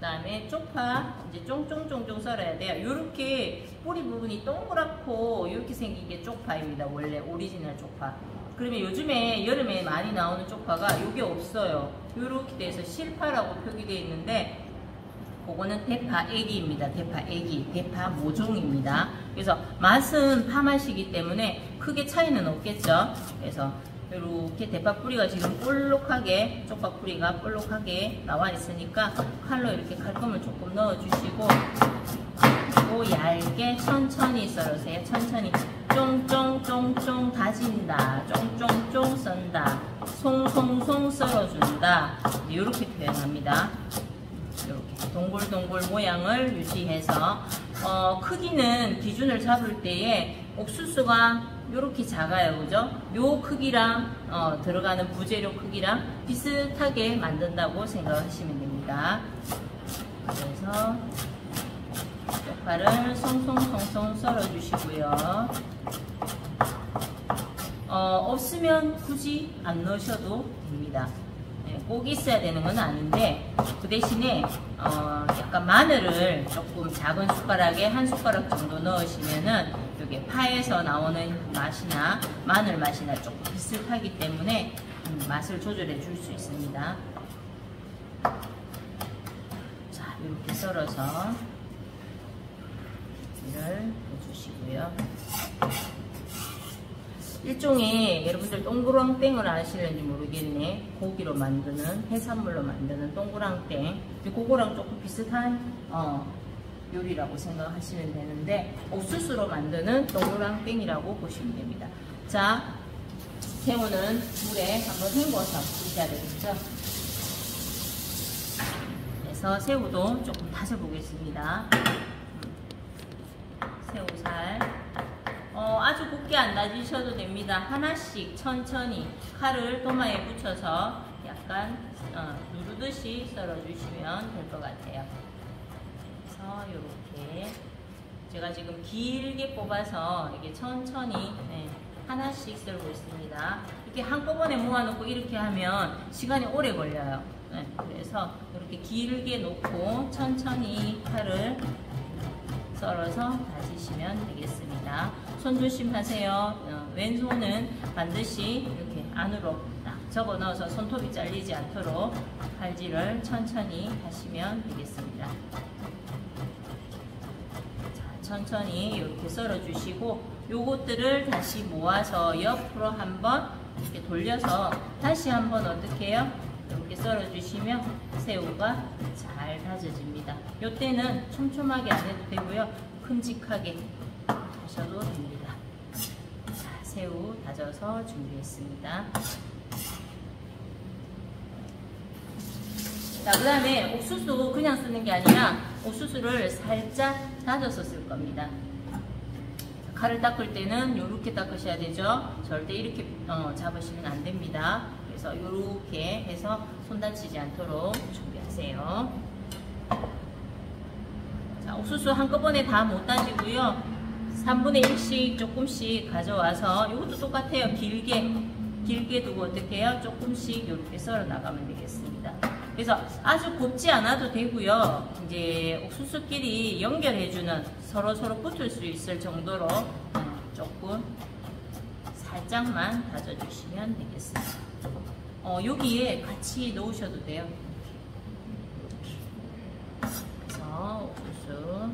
다음에 쪽파 이제 쫑쫑쫑쫑 썰어야 돼요. 이렇게 뿌리 부분이 동그랗고 이렇게 생긴 게 쪽파입니다. 원래 오리지널 쪽파. 그러면 요즘에 여름에 많이 나오는 쪽파가 이게 없어요. 이렇게 돼서 실파라고 표기되어 있는데 그거는 대파애기입니다. 대파애기, 대파 모종입니다. 그래서 맛은 파맛이기 때문에 크게 차이는 없겠죠. 그래서 이렇게 대파 뿌리가 지금 볼록하게, 쪽파 뿌리가 볼록하게 나와 있으니까 칼로 이렇게 칼금을 조금 넣어주시고, 그리고 얇게 천천히 썰으세요. 천천히 쫑쫑쫑쫑 다진다, 쫑쫑쫑 썬다, 송송송 썰어준다, 이렇게 표현합니다. 이렇게 동글동글 모양을 유지해서 크기는 기준을 잡을 때에 옥수수가 이렇게 작아요, 그죠? 요 크기랑 들어가는 부재료 크기랑 비슷하게 만든다고 생각하시면 됩니다. 그래서 쪽파를 송송송송 썰어주시고요. 없으면 굳이 안 넣으셔도 됩니다. 꼭 있어야 되는 건 아닌데, 그 대신에 약간 마늘을 조금 작은 숟가락에 한 숟가락 정도 넣으시면은 여기 파에서 나오는 맛이나 마늘 맛이나 조금 비슷하기 때문에 맛을 조절해 줄 수 있습니다. 자, 이렇게 썰어서 이를 넣어주시고요. 일종의 여러분들 동그랑땡을 아시는지 모르겠네. 고기로 만드는, 해산물로 만드는 동그랑땡, 그거랑 조금 비슷한 요리라고 생각하시면 되는데, 옥수수로 만드는 동그랑땡이라고 보시면 됩니다. 자, 새우는 물에 한번 헹궈서 드셔야 되겠죠. 그래서 새우도 조금 다져보겠습니다. 새우살 아주 곱게 안 다지셔도 됩니다. 하나씩 천천히 칼을 도마에 붙여서 약간 누르듯이 썰어주시면 될 것 같아요. 그래서 이렇게 제가 지금 길게 뽑아서 이게 천천히 하나씩 썰고 있습니다. 이렇게 한꺼번에 모아놓고 이렇게 하면 시간이 오래 걸려요. 그래서 이렇게 길게 놓고 천천히 칼을 썰어서 다지시면 되겠습니다. 손 조심하세요. 왼손은 반드시 이렇게 안으로 딱 접어 넣어서 손톱이 잘리지 않도록 칼질을 천천히 하시면 되겠습니다. 자, 천천히 이렇게 썰어 주시고 요것들을 다시 모아서 옆으로 한번 이렇게 돌려서 다시 한번 어떻게 해요? 이렇게 썰어 주시면 새우가 잘 다져집니다. 요때는 촘촘하게 안 해도 되고요. 큼직하게 하셔도 됩니다. 자, 새우 다져서 준비했습니다. 자, 그 다음에 옥수수 그냥 쓰는 게 아니라 옥수수를 살짝 다져서 쓸 겁니다. 칼을 닦을 때는 이렇게 닦으셔야 되죠. 절대 이렇게 잡으시면 안 됩니다. 그래서 이렇게 해서 손 다치지 않도록 준비하세요. 자, 옥수수 한꺼번에 다 못 다지고요. 3분의 1씩 조금씩 가져와서 이것도 똑같아요. 길게 두고 어떻게 해요? 조금씩 이렇게 썰어 나가면 되겠습니다. 그래서 아주 곱지 않아도 되고요. 이제 옥수수끼리 연결해주는 서로 붙을 수 있을 정도로 조금 살짝만 다져주시면 되겠습니다. 여기에 같이 넣으셔도 돼요. 그래서 옥수수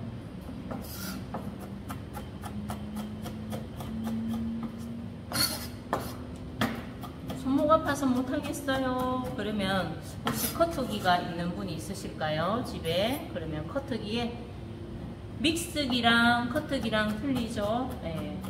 손목 아파서 못하겠어요. 그러면 혹시 커터기가 있는 분이 있으실까요? 집에? 그러면 커터기에 믹스기랑 커터기랑 틀리죠? 네.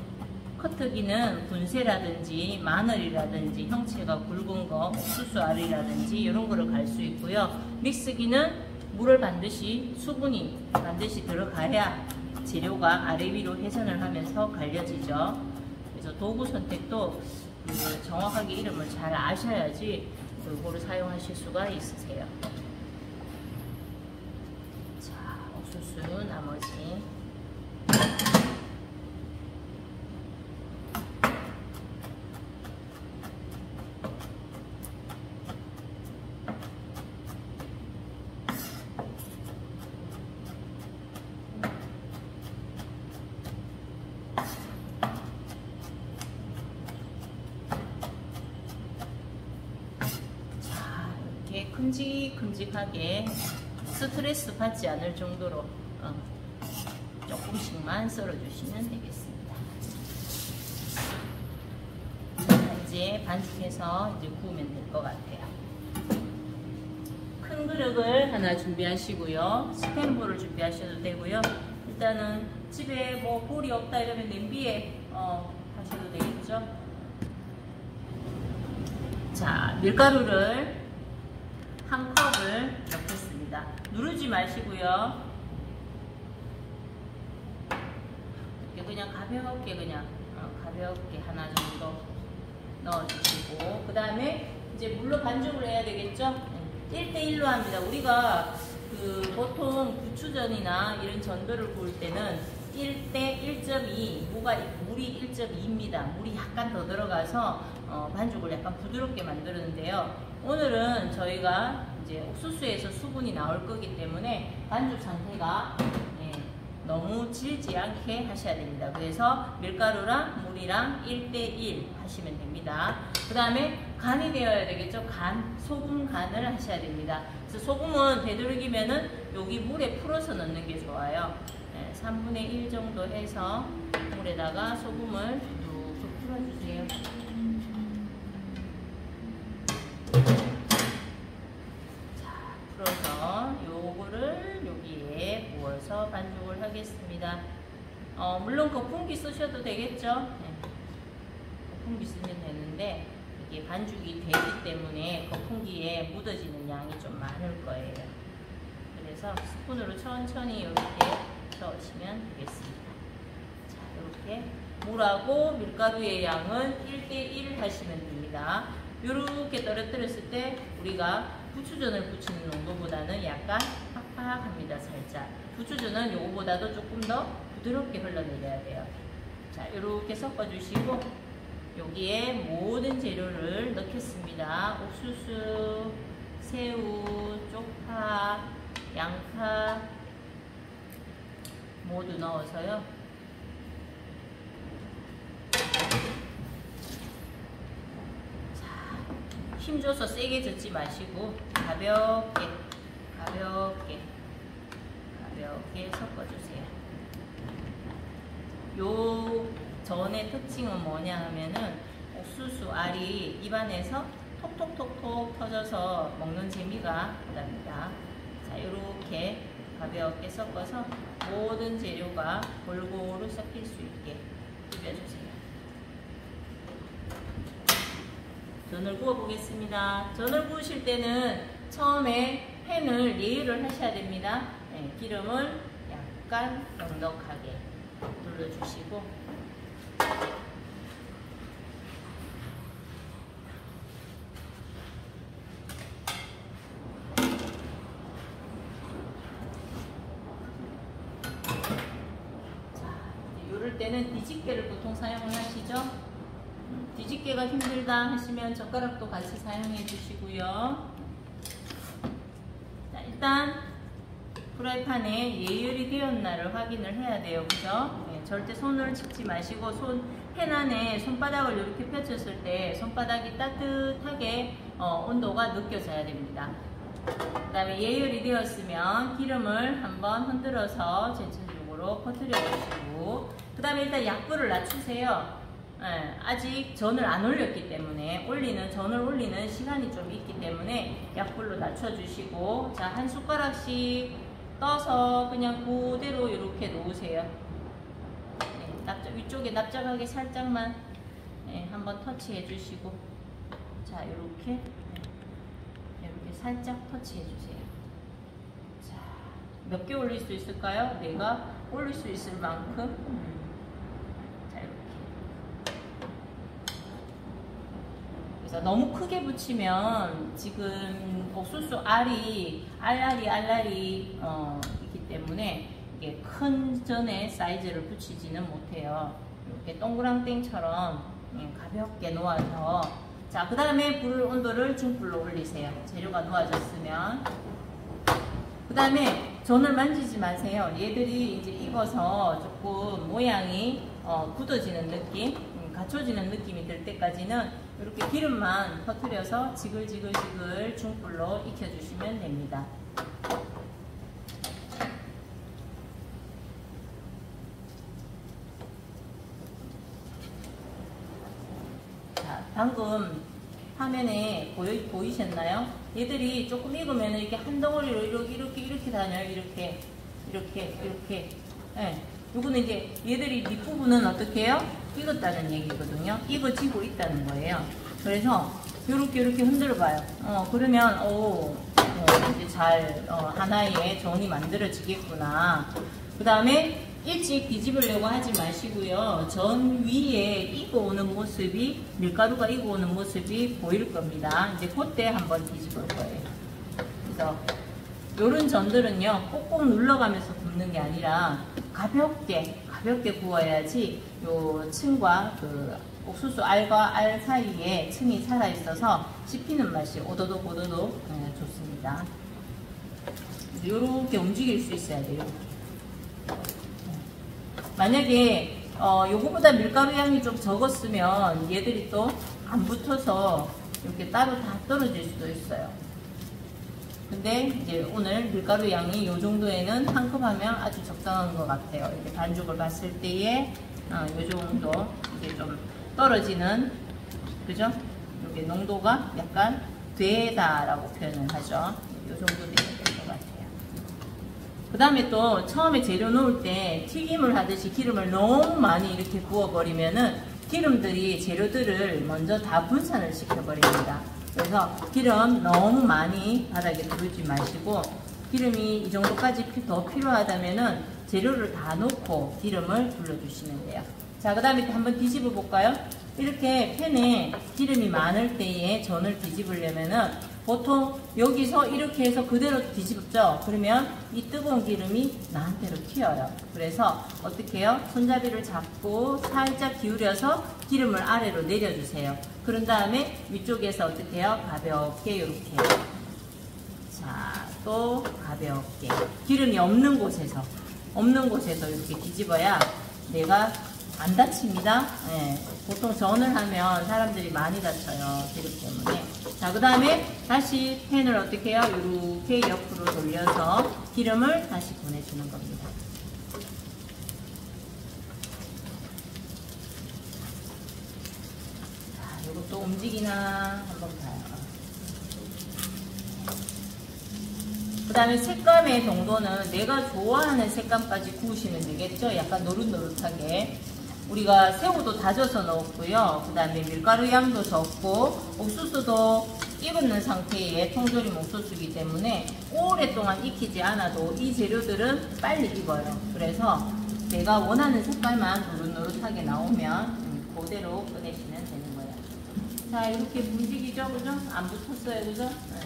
커터기는 분쇄라든지 마늘이라든지 형체가 굵은 거, 옥수수 알이라든지 이런 거를 갈 수 있고요. 믹스기는 물을 반드시 수분이 반드시 들어가야 재료가 아래 위로 회전을 하면서 갈려지죠. 그래서 도구 선택도 정확하게 이름을 잘 아셔야지 골고루 사용하실 수가 있으세요. 자, 옥수수 나머지 큼직큼직하게 스트레스 받지 않을 정도로 조금씩만 썰어주시면 되겠습니다. 자, 이제 반죽해서 이제 구우면 될 것 같아요. 큰 그릇을 하나 준비하시고요. 스팸볼을 준비하셔도 되고요. 일단은 집에 뭐 볼이 없다 이러면 냄비에 하셔도 되겠죠. 자, 밀가루를 한 컵을 넣겠습니다. 누르지 마시고요. 이렇게 그냥 가볍게 가볍게 하나 정도 넣어주시고 그 다음에 이제 물로 반죽을 해야 되겠죠. 1대1로 합니다. 우리가 보통 부추전이나 이런 전도를 구울 때는 1대 1.2 물이 1.2입니다. 물이 약간 더 들어가서 반죽을 약간 부드럽게 만드는데요. 오늘은 저희가 이제 옥수수에서 수분이 나올 거기 때문에 반죽 상태가 너무 질지 않게 하셔야 됩니다. 그래서 밀가루랑 물이랑 1대1 하시면 됩니다. 그 다음에 간이 되어야 되겠죠. 소금 간을 하셔야 됩니다. 그래서 소금은 되도록이면은 여기 물에 풀어서 넣는 게 좋아요. 3분의 1 정도 해서 물에다가 소금을 뚝뚝 풀어주세요. 풀어서 요거를 여기에 부어서 반죽을 하겠습니다. 물론 거품기 쓰셔도 되겠죠. 거품기 쓰면 되는데 이게 반죽이 되기 때문에 거품기에 묻어지는 양이 좀 많을 거예요. 그래서 스푼으로 천천히 이렇게 넣으시면 되겠습니다. 자, 이렇게 물하고 밀가루의 양은 1대1 하시면 됩니다. 이렇게 떨어뜨렸을 때 우리가 부추전을 부치는 농도보다는 약간 팍팍합니다. 살짝. 부추전은 요거보다도 조금 더 부드럽게 흘러내려야 돼요. 자, 이렇게 섞어주시고 여기에 모든 재료를 넣겠습니다. 옥수수, 새우, 쪽파, 양파 모두 넣어서요. 힘줘서 세게 젓지 마시고 가볍게 섞어주세요. 요 전의 특징은 뭐냐 하면은 옥수수 알이 입안에서 톡톡톡톡 터져서 먹는 재미가 납니다. 자, 이렇게 가볍게 섞어서 모든 재료가 골고루 섞일 수 있게 비벼주세요. 전을 구워 보겠습니다. 전을 구우실 때는 처음에 팬을 예열을 하셔야 됩니다. 네, 기름을 약간 넉넉하게 둘러주시고 요럴 때는 뒤집개를 보통 사용을 하시죠. 뒤집개가 힘들다 하시면 젓가락도 같이 사용해 주시고요. 자, 일단 프라이팬에 예열이 되었나를 확인을 해야 돼요. 그죠? 네, 절대 손을 짚지 마시고 팬 안에 손바닥을 이렇게 펼쳤을 때 손바닥이 따뜻하게 온도가 느껴져야 됩니다. 그 다음에 예열이 되었으면 기름을 한번 흔들어서 전체적으로 퍼뜨려 주시고 그 다음에 일단 약불을 낮추세요. 아직 전을 안 올렸기 때문에 전을 올리는 시간이 좀 있기 때문에 약불로 낮춰주시고 자, 한 숟가락씩 떠서 그냥 그대로 이렇게 놓으세요. 위쪽에 납작하게 살짝만 한번 터치해 주시고 자, 이렇게 살짝 터치해 주세요. 자, 몇 개 올릴 수 있을까요? 내가 올릴 수 있을 만큼 자, 이렇게. 그래서 너무 크게 붙이면 지금 옥수수 알알이 있기 때문에 이게 큰 전에 사이즈를 붙이지는 못해요. 이렇게 동그랑땡처럼 가볍게 놓아서 자, 그 다음에 불 온도를 중불로 올리세요. 재료가 놓아졌으면 그 다음에 전을 만지지 마세요. 얘들이 이제 익어서 조금 모양이 굳어지는 느낌, 갖춰지는 느낌이 들 때까지는 이렇게 기름만 퍼뜨려서 지글지글 중불로 익혀주시면 됩니다. 자, 방금 화면에 보이셨나요? 얘들이 조금 익으면 이렇게 한 덩어리로 이렇게 다녀요. 이렇게. 네. 요거는 이제 얘들이 밑부분은 어떻게 해요? 익었다는 얘기거든요. 익어지고 있다는 거예요. 그래서 이렇게 흔들어 봐요. 그러면 이제 잘 하나의 전이 만들어지겠구나. 그 다음에 일찍 뒤집으려고 하지 마시고요. 전 위에 익어오는 모습이, 밀가루가 익어오는 모습이 보일 겁니다. 이제 그때 한번 뒤집을 거예요. 그래서 요런 전들은요, 꼭꼭 눌러가면서 굽는 게 아니라 가볍게 구워야지 요 층과 그 옥수수 알과 알 사이에 층이 살아있어서 씹히는 맛이 오도독 좋습니다. 요렇게 움직일 수 있어야 돼요. 만약에 요거보다 밀가루 양이 좀 적었으면 얘들이 또 안 붙어서 이렇게 따로 다 떨어질 수도 있어요. 근데 이제 오늘 밀가루 양이 요 정도에는 한 컵 하면 아주 적당한 것 같아요. 이렇게 반죽을 봤을 때에 요 정도 이제 좀 떨어지는, 그죠? 이렇게 농도가 약간 되다라고 표현을 하죠. 요 정도 되면 될 것 같아요. 그 다음에 또 처음에 재료 넣을 때 튀김을 하듯이 기름을 너무 많이 이렇게 부어버리면은 기름들이 재료들을 먼저 다 분산을 시켜버립니다. 그래서 기름 너무 많이 바닥에 두르지 마시고 기름이 이 정도까지 더 필요하다면은 재료를 다 넣고 기름을 둘러주시면 돼요. 자, 그 다음에 한번 뒤집어 볼까요? 이렇게 팬에 기름이 많을 때에 전을 뒤집으려면은 보통 여기서 이렇게 해서 그대로 뒤집죠. 그러면 이 뜨거운 기름이 나한테로 튀어요. 그래서 어떻게 해요? 손잡이를 잡고 살짝 기울여서 기름을 아래로 내려주세요. 그런 다음에 위쪽에서 어떻게 해요? 가볍게 이렇게. 자, 또 가볍게. 기름이 없는 곳에서 이렇게 뒤집어야 내가 안 다칩니다. 예, 보통 전을 하면 사람들이 많이 다쳐요. 기름 때문에. 자, 그 다음에 다시 팬을 어떻게 해요? 이렇게 옆으로 돌려서 기름을 다시 보내주는 겁니다. 자, 이것도 움직이나 한번 봐요. 그 다음에 색감의 정도는 내가 좋아하는 색감까지 구우시면 되겠죠. 약간 노릇노릇하게. 우리가 새우도 다져서 넣었고요. 그 다음에 밀가루 양도 적고 옥수수도 익은 상태의 통조림 옥수수이기 때문에 오랫동안 익히지 않아도 이 재료들은 빨리 익어요. 그래서 내가 원하는 색깔만 노릇노릇하게 나오면 그대로 꺼내시면 되는 거예요. 자, 이렇게 움직이죠, 그죠? 안 붙었어요, 그죠? 네.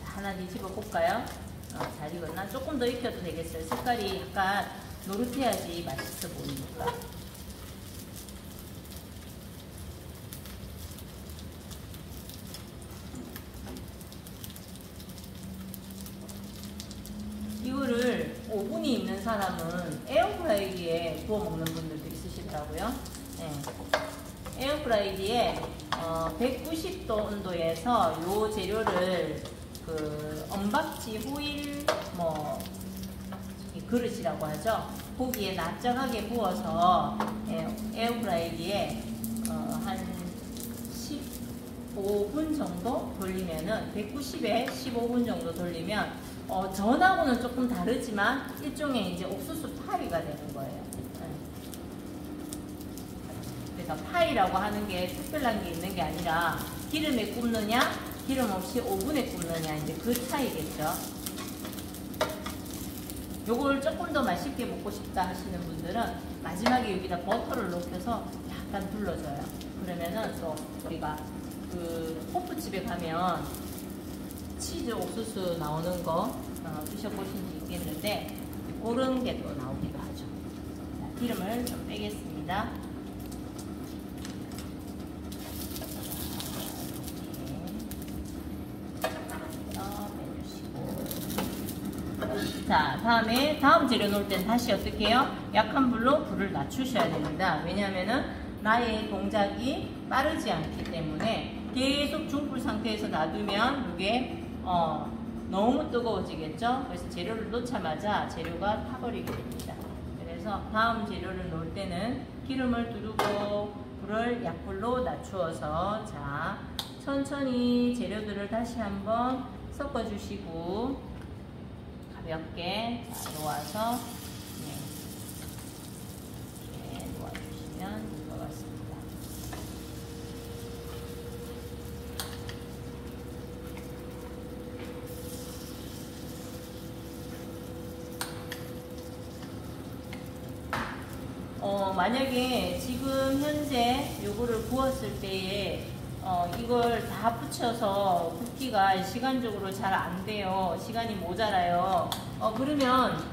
하나 뒤집어 볼까요? 잘 익었나? 조금 더 익혀도 되겠어요. 색깔이 약간 노릇해야지 맛있어 보이니까. 이거를 오븐이 있는 사람은 에어프라이기에 구워 먹는 분들도 있으시더라고요. 네. 에어프라이기에 190도 온도에서 이 재료를 그 언박지 호일 뭐 그릇이라고 하죠. 고기에 납작하게 부어서 에어프라이기에 한 15분 정도 돌리면은 190에 15분 정도 돌리면 전하고는 조금 다르지만 일종의 이제 옥수수 파이가 되는 거예요. 그래서 파이라고 하는 게 특별한 게 있는 게 아니라 기름에 굽느냐 기름 없이 오븐에 굽느냐 이제 그 차이겠죠. 요걸 조금 더 맛있게 먹고 싶다 하시는 분들은 마지막에 여기다 버터를 녹여서 약간 둘러줘요. 그러면은 또 우리가 그 호프집에 가면 치즈 옥수수 나오는 거 드셔보신 지 있겠는데 그런 게 또 나오기도 하죠. 자, 기름을 좀 빼겠습니다. 자, 다음 재료 놓을 때는 다시 어떻게 해요? 약한 불로 불을 낮추셔야 됩니다. 왜냐하면은 나의 동작이 빠르지 않기 때문에 계속 중불 상태에서 놔두면 이게 너무 뜨거워지겠죠? 그래서 재료를 놓자마자 재료가 타버리게 됩니다. 그래서 다음 재료를 놓을 때는 기름을 두르고 불을 약불로 낮추어서 자, 천천히 재료들을 다시 한번 섞어주시고 가볍게 놓아서 이렇게 놓아주시면 될 것 같습니다. 만약에 지금 현재 요거를 구웠을 때에 이걸 다 붙여서 굽기가 시간적으로 잘 안 돼요. 시간이 모자라요. 그러면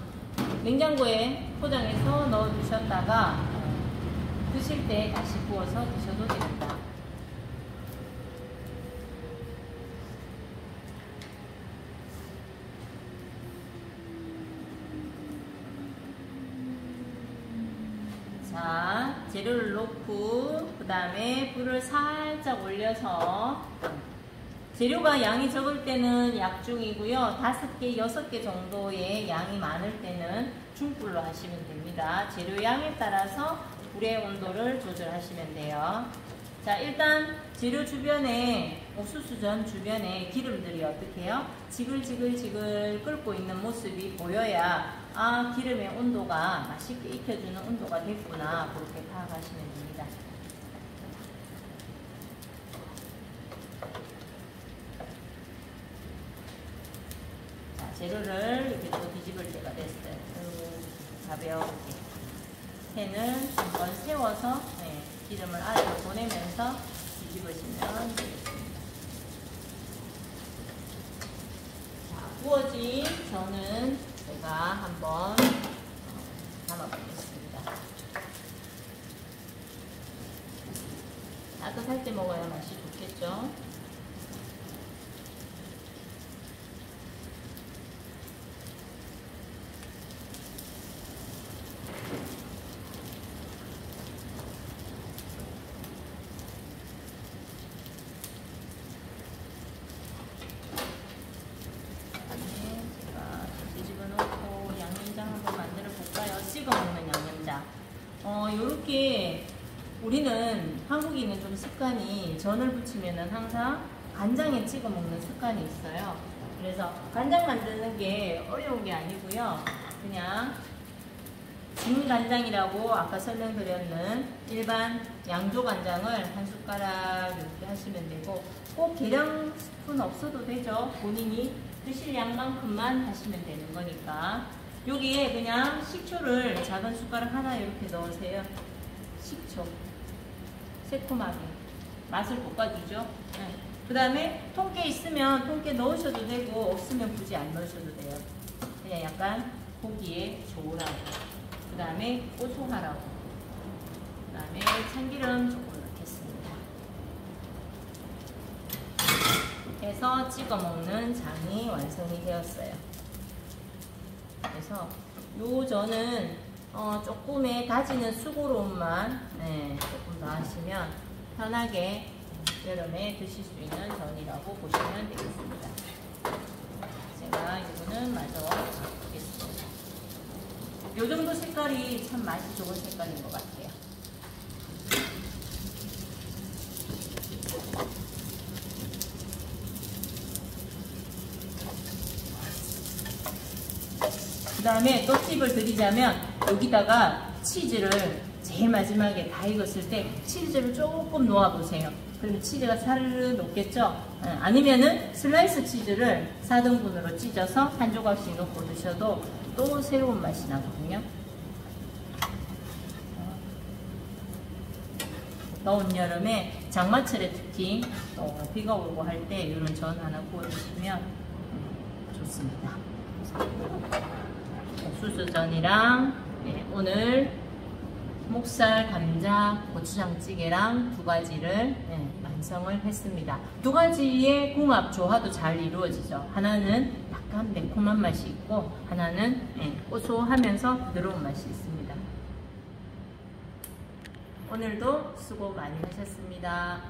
냉장고에 포장해서 넣어 두셨다가 드실 때 다시 구워서 드셔도 됩니다. 자, 재료를 넣고 그 다음에 불을 살짝 올려서 재료가 양이 적을 때는 약중이고요. 5개, 6개 정도의 양이 많을 때는 중불로 하시면 됩니다. 재료 양에 따라서 불의 온도를 조절하시면 돼요. 자, 일단 재료 주변에 옥수수전 주변에 기름들이 어떻게 해요? 지글지글 끓고 있는 모습이 보여야 기름의 온도가 맛있게 익혀주는 온도가 됐구나 그렇게 파악하시면 됩니다. 자, 재료를 이렇게 또 뒤집을 때가 됐어요. 가볍게 팬을 한번 세워서 기름을 아래로 보내면서 뒤집으시면 되겠습니다. 자, 구워진 저는 제가 한번 담아보겠습니다. 따뜻할 때 먹어야 맛이 좋겠죠? 이렇게 우리는 한국인은 좀 습관이 전을 부치면은 항상 간장에 찍어 먹는 습관이 있어요. 그래서 간장 만드는 게 어려운 게 아니고요. 그냥 진간장이라고 아까 설명드렸는 일반 양조 간장을 한 숟가락 이렇게 하시면 되고, 꼭 계량 스푼 없어도 되죠. 본인이 드실 양만큼만 하시면 되는 거니까. 여기에 그냥 식초를 작은 숟가락 하나 이렇게 넣으세요. 식초 새콤하게 맛을 볶아주죠. 네. 그 다음에 통깨 있으면 통깨 넣으셔도 되고, 없으면 굳이 안 넣으셔도 돼요. 그냥 약간 보기에 좋으라고. 그 다음에 고소하라고. 그 다음에 참기름 조금 넣겠습니다. 해서 찍어 먹는 장이 완성이 되었어요. 그래서 요 전은 조금의 다지는 수고로움만 조금 더 하시면 편하게 여름에 드실 수 있는 전이라고 보시면 되겠습니다. 제가 이거는 마저 보겠습니다. 요 정도 색깔이 참 맛이 좋은 색깔인 것 같아요. 그 다음에 또 팁을 드리자면, 여기다가 치즈를 제일 마지막에 다 익었을 때 치즈를 조금 놓아보세요. 그러면 치즈가 사르르 녹겠죠? 아니면은 슬라이스 치즈를 4등분으로 찢어서 한 조각씩 넣고 드셔도 또 새로운 맛이 나거든요. 더운 여름에 장마철에 특히 비가 오고 할 때 이런 전 하나 구워 드시면 좋습니다. 옥수수전이랑 오늘 목살, 감자, 고추장찌개랑 두 가지를 완성을 했습니다. 두 가지의 궁합 조화도 잘 이루어지죠. 하나는 약간 매콤한 맛이 있고, 하나는 고소하면서 부드러운 맛이 있습니다. 오늘도 수고 많이 하셨습니다.